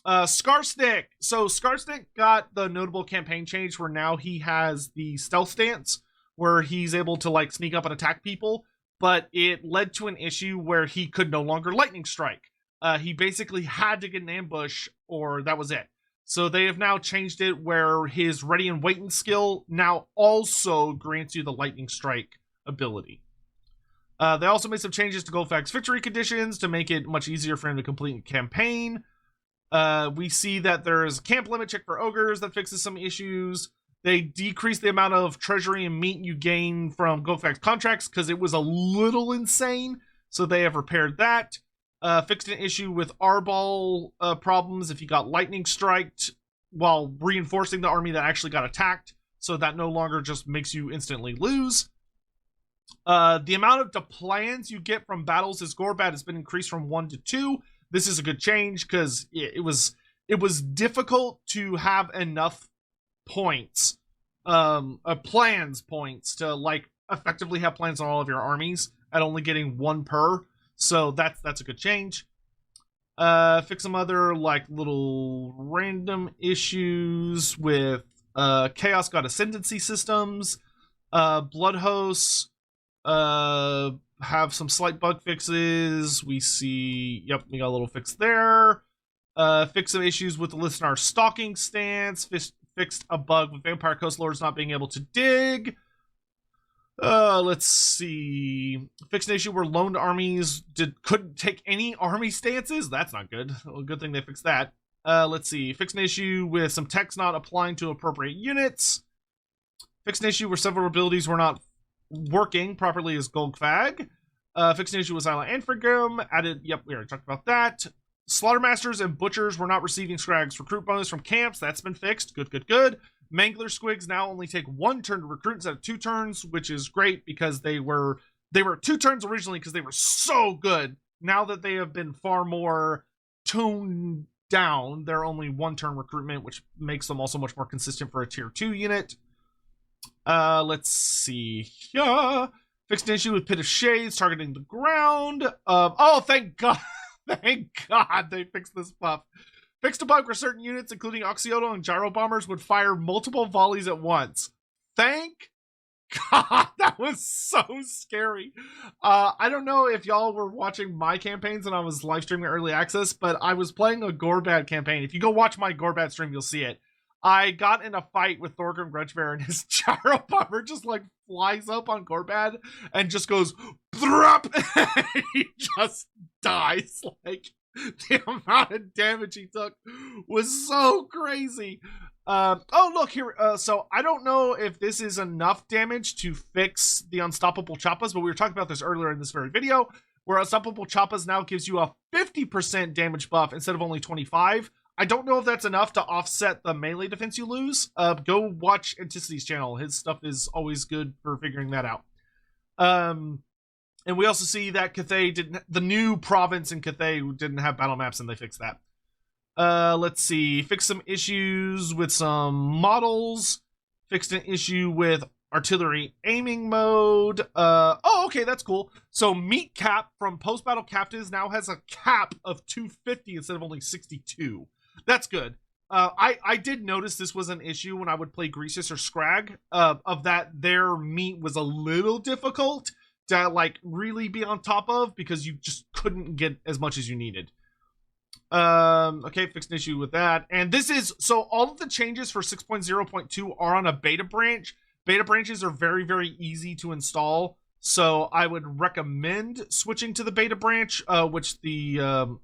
Scarstick. So Scarstick got the notable campaign change where now he has the stealth stance, where he's able to sneak up and attack people, but it led to an issue where he could no longer lightning strike. He basically had to get an ambush, or that was it. So they have now changed it where his ready and waiting skill now also grants you the lightning strike ability. They also made some changes to Goldfag's victory conditions to make it much easier for him to complete a campaign. We see that there is a camp limit check for ogres that fixes some issues. They decreased the amount of treasury and meat you gain from Goldfag's contracts because it was a little insane, so they have repaired that. Fixed an issue with Arball problems if you got lightning striked while reinforcing the army that actually got attacked, so that no longer just makes you instantly lose. The amount of deplans you get from battles as Gorbad has been increased from 1 to 2. This is a good change because it was difficult to have enough points, plans points to effectively have plans on all of your armies at only getting 1 per. So that's a good change. Fix some other little random issues with Chaos God Ascendancy systems. Blood hosts have some slight bug fixes. We see, yep, we got a little fix there. Fix some issues with the listener stalking stance. Fixed a bug with Vampire Coast Lords not being able to dig. Let's see. Fixed an issue where loaned armies couldn't take any army stances. That's not good. Well, good thing they fixed that. Let's see. Fixed an issue with some text not applying to appropriate units. Fixed an issue where several abilities were not working properly as Goldfag. Fixed an issue with Silent Anfragum. Added, yep, we already talked about that. Slaughtermasters and Butchers were not receiving Scrag's recruit bonus from camps. That's been fixed. Good. Mangler Squigs now only take 1 turn to recruit instead of 2 turns, which is great because they were 2 turns originally because they were so good. Now that they have been far more toned down, they're only 1 turn recruitment, which makes them also much more consistent for a tier 2 unit. Let's see. Yeah. Fixed an issue with Pit of Shades targeting the ground. Oh, thank God. Thank God they fixed this buff. Fixed a bug where certain units, including Oxioto and Gyro Bombers, would fire multiple volleys at once. Thank God, that was so scary. I don't know if y'all were watching my campaigns and I was live streaming early access, but I was playing a Gorbad campaign. If you go watch my Gorbad stream, you'll see it. I got in a fight with Thorgrim Grudgebear and his Gyro Bomber just flies up on Gorbad and just goes thrup, and he just dies. The amount of damage he took was so crazy. Oh, look here. So I don't know if this is enough damage to fix the Unstoppable Choppas, but we were talking about this earlier in this very video, where Unstoppable Choppas now gives you a 50% damage buff instead of only 25. I don't know if that's enough to offset the melee defense you lose. Go watch Anticity's channel. His stuff is always good for figuring that out. And we also see that Cathay the new province in Cathay didn't have battle maps, and they fixed that. Let's see. Fixed some issues with some models. Fixed an issue with artillery aiming mode. Oh, okay, that's cool. So meat cap from post-battle captives now has a cap of 250 instead of only 62. That's good. I did notice this was an issue when I would play Greasus or Scrag, of that their meat was a little difficult to like really be on top of because you just couldn't get as much as you needed. Okay, fixed an issue with that. And this is, so all of the changes for 6.0.2 are on a beta branch. Beta branches are very, very easy to install. So I would recommend switching to the beta branch, which the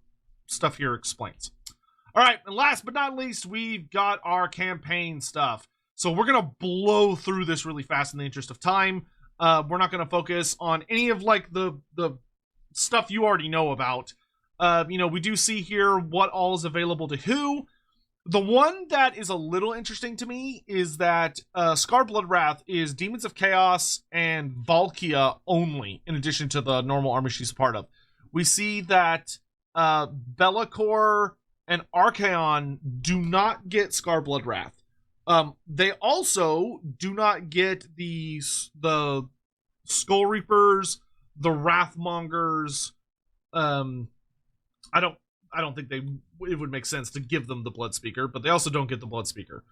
stuff here explains. All right, and last but not least, we've got our campaign stuff. So we're going to blow through this really fast in the interest of time. We're not going to focus on any of like the stuff you already know about. You know, we do see here what all is available to who. The one that is a little interesting to me is that Scar Bloodwrath is Demons of Chaos and Valkia only, in addition to the normal army she's a part of. We see that Be'lakor and Archaon do not get Scar Bloodwrath. They also do not get the Skull Reapers, the Wrathmongers. I don't think it would make sense to give them the Blood Speaker, but they also don't get the Blood Speaker.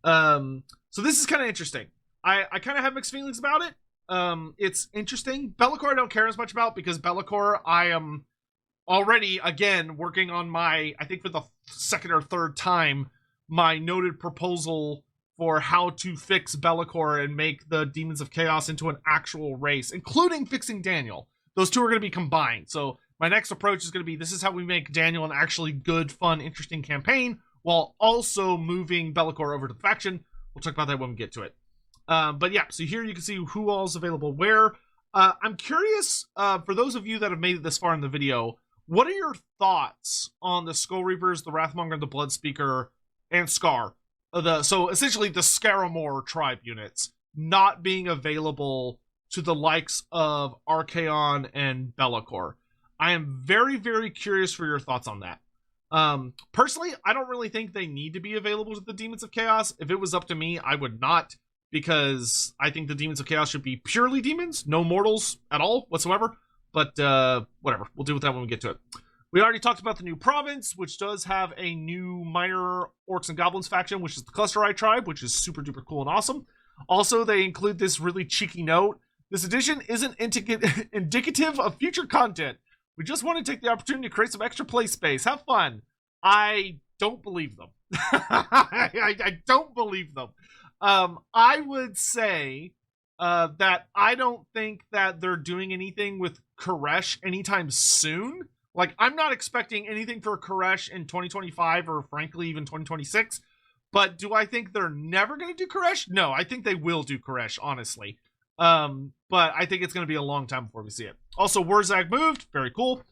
So this is kind of interesting. I kind of have mixed feelings about it. It's interesting. Be'lakor I don't care as much about, because Be'lakor I am already, again, working on my, I think for the second or third time, my noted proposal for how to fix Be'lakor and make the Demons of Chaos into an actual race, including fixing Daniel. Those two are going to be combined. So my next approach is going to be, this is how we make Daniel an actually good, fun, interesting campaign, while also moving Be'lakor over to the faction. We'll talk about that when we get to it. But yeah, so here you can see who all is available where. I'm curious, for those of you that have made it this far in the video, what are your thoughts on the Skull Reapers, the Wrathmonger, the Blood Speaker, and Scar? So essentially the Scaramore tribe units not being available to the likes of Archaon and Be'lakor. I am very, very curious for your thoughts on that. Personally, I don't really think they need to be available to the Demons of Chaos. If it was up to me, I would not, because I think the Demons of Chaos should be purely demons, no mortals at all whatsoever. But whatever, we'll deal with that when we get to it. We already talked about the new province, which does have a new minor Orcs and Goblins faction, which is the Clusterite tribe, which is super duper cool and awesome. Also, they include this really cheeky note. This edition isn't indicative of future content. We just want to take the opportunity to create some extra play space. Have fun. I don't believe them. I don't believe them. I would say that I don't think that they're doing anything with Koresh anytime soon. Like, I'm not expecting anything for Koresh in 2025 or frankly even 2026. But do I think they're never going to do Koresh? No, I think they will do Koresh, honestly. But I think it's going to be a long time before we see it. Also, Wurzag moved. Very cool.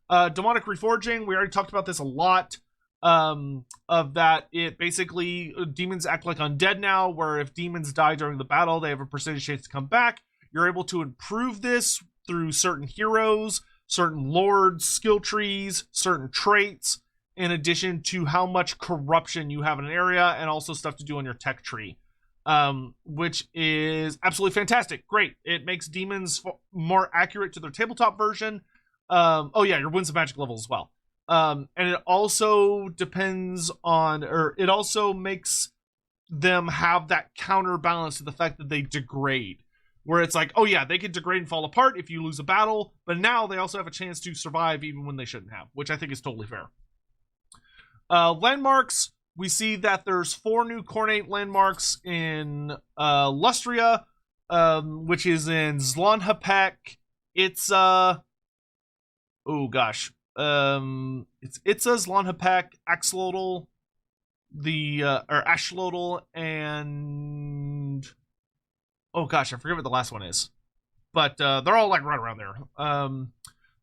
Demonic Reforging. We already talked about this a lot. Of that, it basically, demons act like undead now, where if demons die during the battle, they have a percentage chance to come back. You're able to improve this through certain heroes, certain lords, skill trees, certain traits, in addition to how much corruption you have in an area, and also stuff to do on your tech tree. Which is absolutely fantastic. Great. It makes demons more accurate to their tabletop version. Oh yeah, your Winds of Magic level as well. And it also depends on, or it also makes them have that counterbalance to the fact that they degrade. Where it's like, oh yeah, they can degrade and fall apart if you lose a battle, but now they also have a chance to survive even when they shouldn't have, which I think is totally fair. Landmarks. We see that there's 4 new Khornate landmarks in Lustria, which is in Zlonhapek. It's oh gosh. It's Itza, Zlonhapek, Axolotl, or Ashlodal and oh gosh, I forget what the last one is, but they're all like right around there.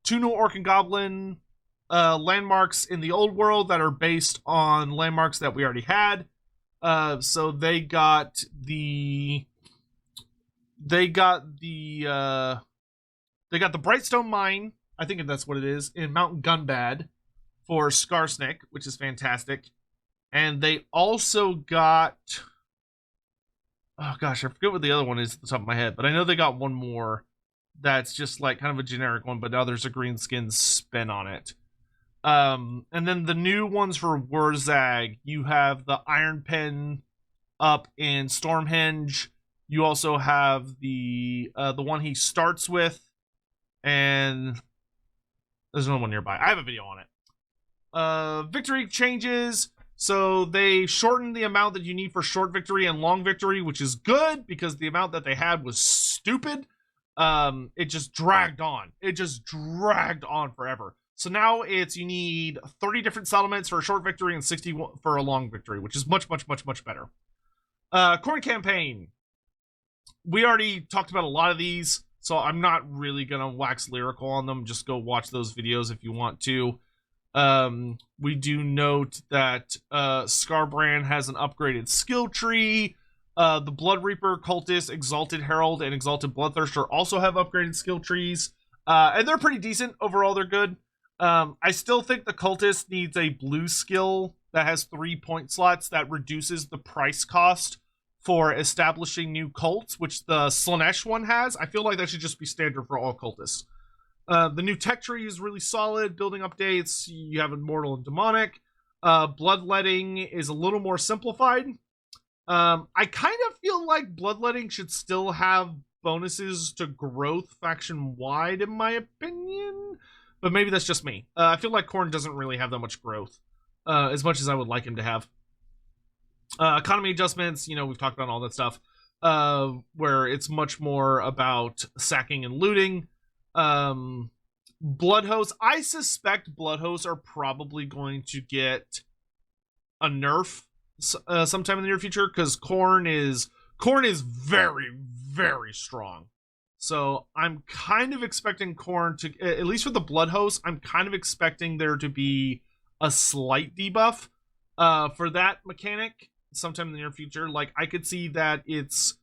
2 new Orc and Goblin landmarks in the old world that are based on landmarks that we already had. So they got the Brightstone Mine, I think that's what it is, in Mount Gunbad for Skarsnik, which is fantastic. And they also got, oh gosh, I forget what the other one is at the top of my head, but I know they got one more that's just like kind of a generic one, but now there's a Greenskins spin on it. And then the new ones for Wurzag, you have the Iron Pen up in Stormhenge. You also have the one he starts with, and there's another one nearby. I have a video on it. Victory changes. So they shortened the amount that you need for short victory and long victory, which is good because the amount that they had was stupid. It just dragged on. It just dragged on forever. So now you need 30 different settlements for a short victory and 60 for a long victory, which is much, much, much, much better. Khorne campaign. We already talked about a lot of these, so I'm not really going to wax lyrical on them. Just go watch those videos if you want to. We do note that Skarbrand has an upgraded skill tree. The Blood Reaper, Cultist, Exalted Herald, and Exalted Bloodthirster also have upgraded skill trees. And they're pretty decent. Overall, they're good. I still think the Cultist needs a blue skill that has 3 point slots that reduces the price cost for establishing new cults, which the Slaanesh one has. I feel like that should just be standard for all cultists. The new tech tree is really solid. Building updates, you have Immortal and Demonic. Bloodletting is a little more simplified. I kind of feel like Bloodletting should still have bonuses to growth faction-wide, in my opinion. But maybe that's just me. I feel like Khorne doesn't really have that much growth, as much as I would like him to have. Economy adjustments, we've talked about all that stuff, where it's much more about sacking and looting. Bloodhosts, I suspect Bloodhosts are probably going to get a nerf sometime in the near future, because Khorne is very, very strong. So I'm kind of expecting Khorne to, at least for the Bloodhost, I'm kind of expecting there to be a slight debuff for that mechanic sometime in the near future. Like, I could see that it's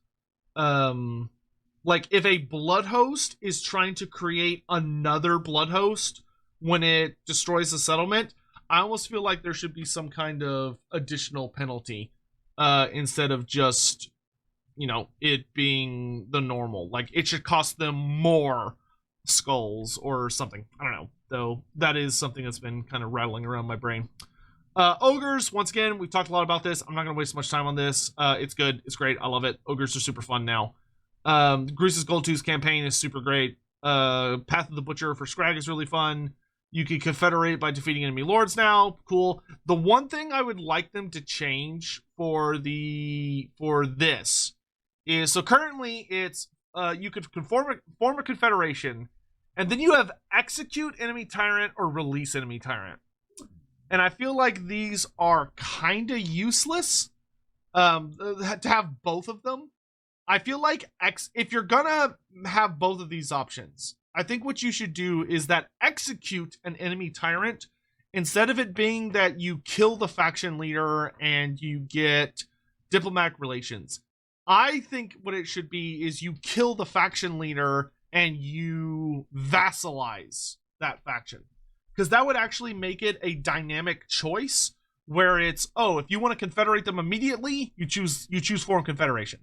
like if a Bloodhost is trying to create another Bloodhost when it destroys a settlement, I almost feel like there should be some kind of additional penalty instead of just, it being the normal. Like, it should cost them more skulls or something. I don't know, though. That is something that's been kind of rattling around my brain. Ogres, once again, we've talked a lot about this. I'm not going to waste much time on this. It's good. It's great. I love it. Ogres are super fun now. Grease's Goldtooth campaign is super great. Path of the Butcher for Scrag is really fun. You can confederate by defeating enemy lords now. Cool. The one thing I would like them to change for this is, so currently it's you could form a confederation, and then you have execute enemy tyrant or release enemy tyrant. And I feel like these are kind of useless to have both of them. I feel like if you're gonna have both of these options, I think what you should do is that execute an enemy tyrant, instead of it being that you kill the faction leader and you get diplomatic relations. I think what it should be is you kill the faction leader and you vassalize that faction. Because that would actually make it a dynamic choice where it's, if you want to confederate them immediately, you choose foreign confederation.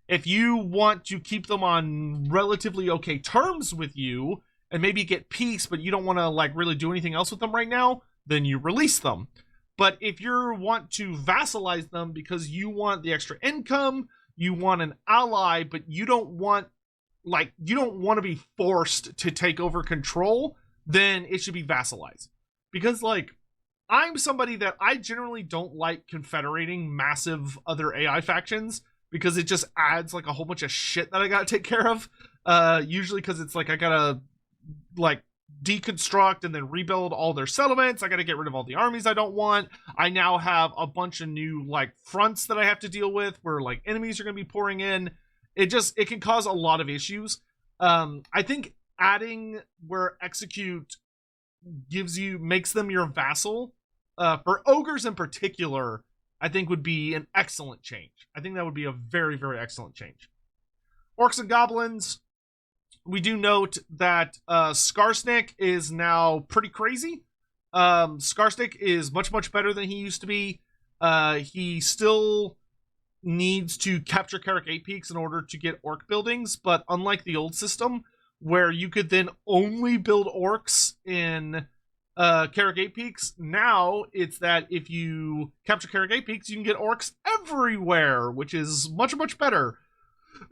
If you want to keep them on relatively okay terms with you and maybe get peace, but you don't want to like really do anything else with them right now, then you release them. But if you want to vassalize them because you want the extra income, you want an ally, but you don't want to be forced to take over control, then it should be vassalized. Because I'm somebody that I generally don't like confederating massive other AI factions, because it just adds a whole bunch of shit that I gotta take care of. Usually because it's I gotta deconstruct and then rebuild all their settlements. I got to get rid of all the armies I don't want. I now have a bunch of new like fronts that I have to deal with where like enemies are going to be pouring in. It can cause a lot of issues. I think adding where execute makes them your vassal for ogres in particular, I think would be an excellent change. I think that would be a very, very excellent change. Orcs and goblins, we do note that Skarsnik is now pretty crazy. Skarsnik is much, much better than he used to be. He still needs to capture Carrick 8 Peaks in order to get orc buildings, but unlike the old system, where you could then only build orcs in Carrick 8 Peaks, now it's that if you capture Carrick 8 Peaks, you can get orcs everywhere, which is much, much better.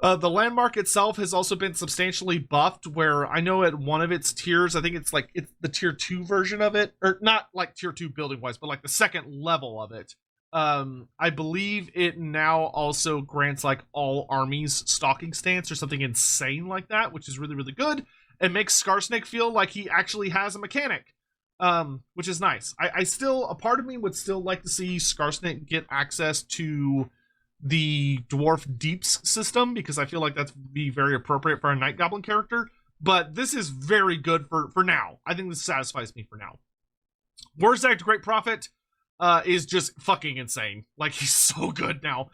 The landmark itself has also been substantially buffed, where I know at one of its tiers, I think it's the tier 2 version of it, or not like tier 2 building wise, but like the second level of it. I believe it now also grants like all armies stalking stance or something insane like that, which is really, really good. It makes Skarsnik feel like he actually has a mechanic, which is nice. A part of me would still like to see Skarsnik get access to the dwarf deeps system, because I feel like that's be very appropriate for a night goblin character, but this is very good for now. I think this satisfies me for now. Wurzag, Great Prophet, is just fucking insane. Like, he's so good now,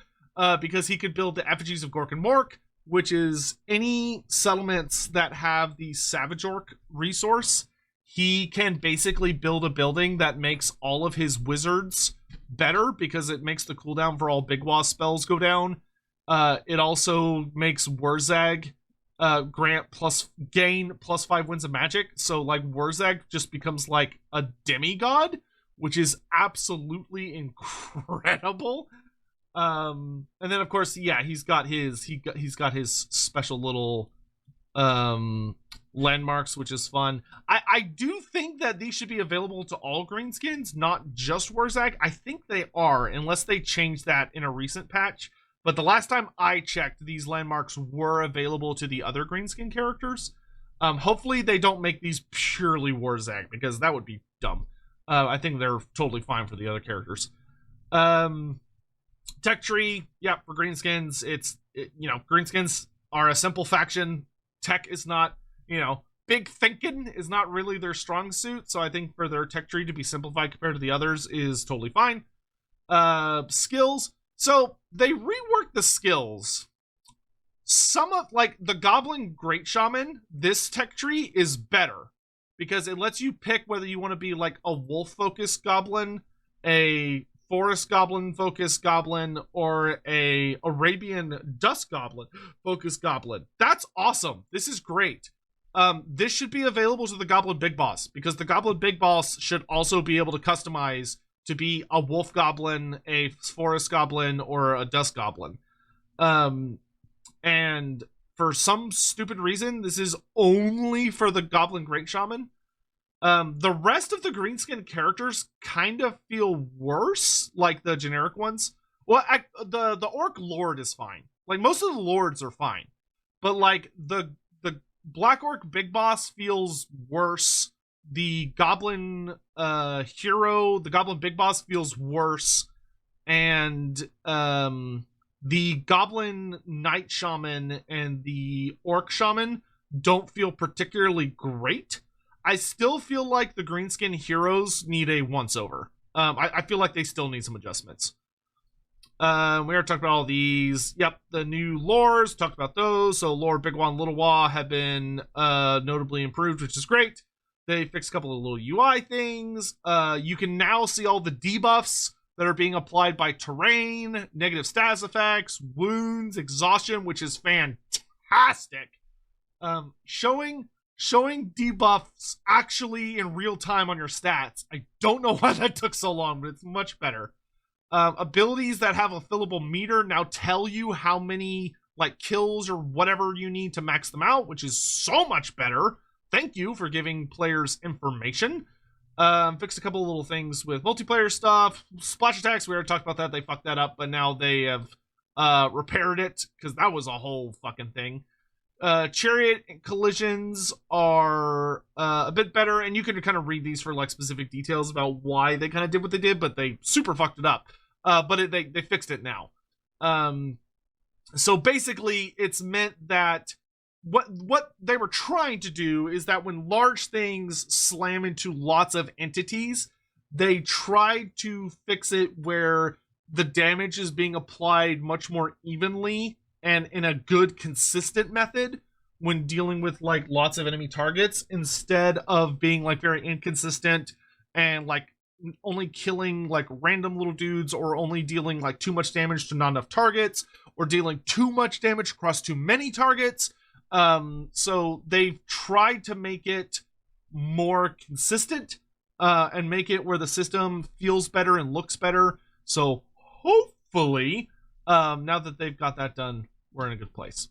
because he could build the effigies of Gork and Mork, which is any settlements that have the Savage Orc resource. He can basically build a building that makes all of his wizards better, because it makes the cooldown for all Big Wasp spells go down. It also makes Wurzag gain +5 winds of magic. So like Wurzag just becomes like a demigod, which is absolutely incredible. And then of course, yeah, he's got his special little landmarks, which is fun. I do think that these should be available to all greenskins, not just Wurzag. I think they are, unless they changed that in a recent patch. But the last time I checked, these landmarks were available to the other greenskin characters. Hopefully they don't make these purely Wurzag, because that would be dumb. I think they're totally fine for the other characters. Tech tree, yeah, for greenskins, greenskins are a simple faction. Tech is not, big thinking is not really their strong suit, so I think for their tech tree to be simplified compared to the others is totally fine. Skills, so they reworked the skills. Some of, like, the Goblin Great Shaman, this tech tree is better, because it lets you pick whether you want to be like a wolf-focused goblin, a forest goblin-focused goblin, or a Arabian dust goblin-focused goblin. That's awesome. This is great. This should be available to the Goblin Big Boss, because the Goblin Big Boss should also be able to customize to be a wolf goblin, a forest goblin, or a dust goblin. And for some stupid reason, this is only for the Goblin Great Shaman. The rest of the greenskin characters kind of feel worse, like the generic ones. Well, the Orc Lord is fine. Like, most of the Lords are fine. But, like, the Black Orc Big Boss feels worse. The Goblin Hero, the Goblin Big Boss feels worse. And the Goblin Knight Shaman and the Orc Shaman don't feel particularly great. I still feel like the Greenskin heroes need a once-over. I feel like they still need some adjustments. We already talked about all these. Yep, the new lores, talked about those. So Lore Big Wa and Little Wa have been notably improved, which is great. They fixed a couple of little UI things. You can now see all the debuffs that are being applied by terrain, negative status effects, wounds, exhaustion, which is fantastic. Showing debuffs actually in real time on your stats. I don't know why that took so long, but it's much better. Abilities that have a fillable meter now tell you how many like kills or whatever you need to max them out, which is so much better. Thank you for giving players information. Fixed a couple of little things with multiplayer stuff. Splash attacks, we already talked about that. They fucked that up, but now they have repaired it, because that was a whole fucking thing. Chariot collisions are a bit better, and you can kind of read these for like specific details about why they kind of did what they did, but they super fucked it up. But they fixed it now. So basically, it's meant that what they were trying to do is that when large things slam into lots of entities, they tried to fix it where the damage is being applied much more evenly and in a good, consistent method when dealing with like lots of enemy targets, instead of being like very inconsistent and like only killing like random little dudes, or only dealing like too much damage to not enough targets, or dealing too much damage across too many targets. So they've tried to make it more consistent and make it where the system feels better and looks better. So hopefully, now that they've got that done, we're in a good place.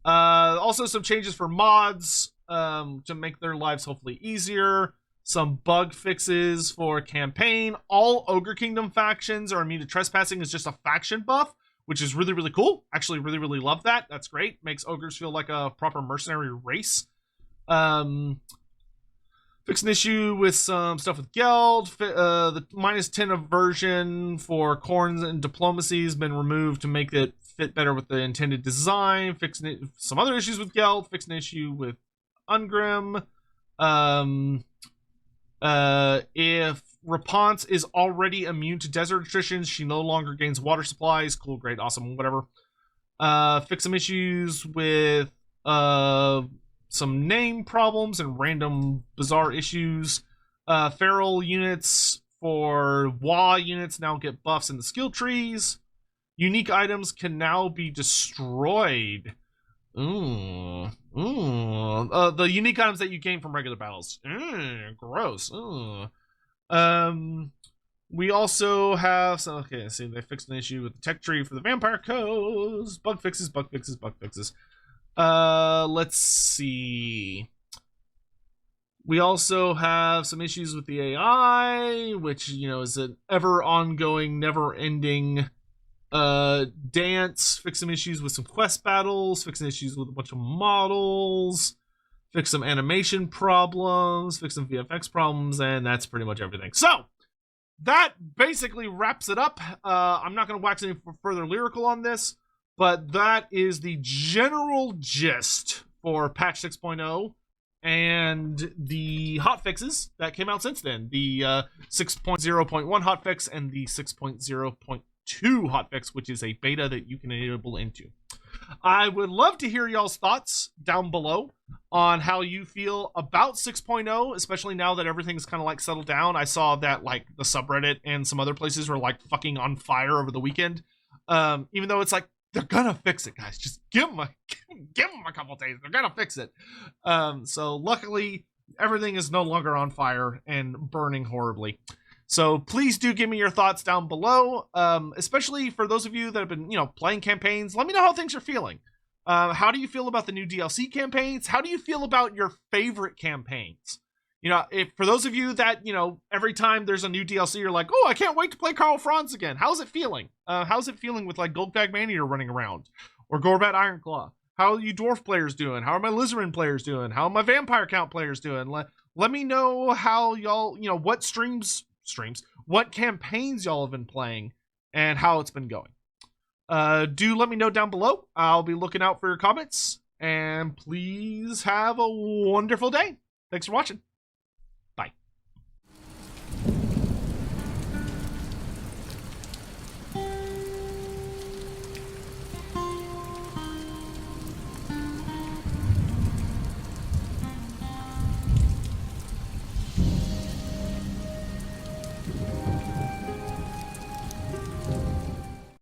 Also, some changes for mods to make their lives hopefully easier. Some bug fixes for campaign. All Ogre Kingdom factions are immune to trespassing as just a faction buff, which is really, really cool. Actually, really, really love that. That's great. Makes ogres feel like a proper mercenary race. Fix an issue with some stuff with Geld. The -10 aversion for Khorne and diplomacy has been removed to make it fit better with the intended design. Fixing some other issues with Geld. Fix an issue with Ungrim. If Rapunzel is already immune to desert attrition, she no longer gains water supplies. Cool, great, awesome, whatever. Fix some issues with some name problems and random bizarre issues. Feral units for WA units now get buffs in the skill trees. Unique items can now be destroyed. The unique items that you gain from regular battles. Gross. We also have some. Okay, see, they fixed an issue with the tech tree for the vampire codes. Bug fixes, bug fixes, bug fixes. Let's see. We also have some issues with the AI, which, you know, is an ever ongoing, never ending dance. Fix some issues with some quest battles. Fix some issues with a bunch of models. Fix some animation problems. Fix some VFX problems, and that's pretty much everything. So that basically wraps it up. I'm not going to wax any further lyrical on this, but that is the general gist for patch 6.0 and the hotfixes that came out since then. The 6.0.1 hotfix and the 6.0.2 hotfix, which is a beta that you can enable into. I would love to hear y'all's thoughts down below on how you feel about 6.0, especially now that everything's kind of like settled down. I saw that like the subreddit and some other places were like fucking on fire over the weekend. Even though it's like, they're gonna fix it, guys. Just give them a couple days. They're gonna fix it. So luckily, everything is no longer on fire and burning horribly. So please do give me your thoughts down below, especially for those of you that have been, you know, playing campaigns. Let me know how things are feeling. How do you feel about the new DLC campaigns? How do you feel about your favorite campaigns? You know, if for those of you that, you know, every time there's a new DLC, you're like, oh, I can't wait to play Karl Franz again. How's it feeling? How's it feeling with like Goldbag Mania running around, or Gorbad Ironclaw? How are you dwarf players doing? How are my Lizardman players doing? How are my vampire count players doing? Let me know how y'all, you know, what what campaigns y'all have been playing and how it's been going. Do let me know down below. I'll be looking out for your comments, and please have a wonderful day. Thanks for watching.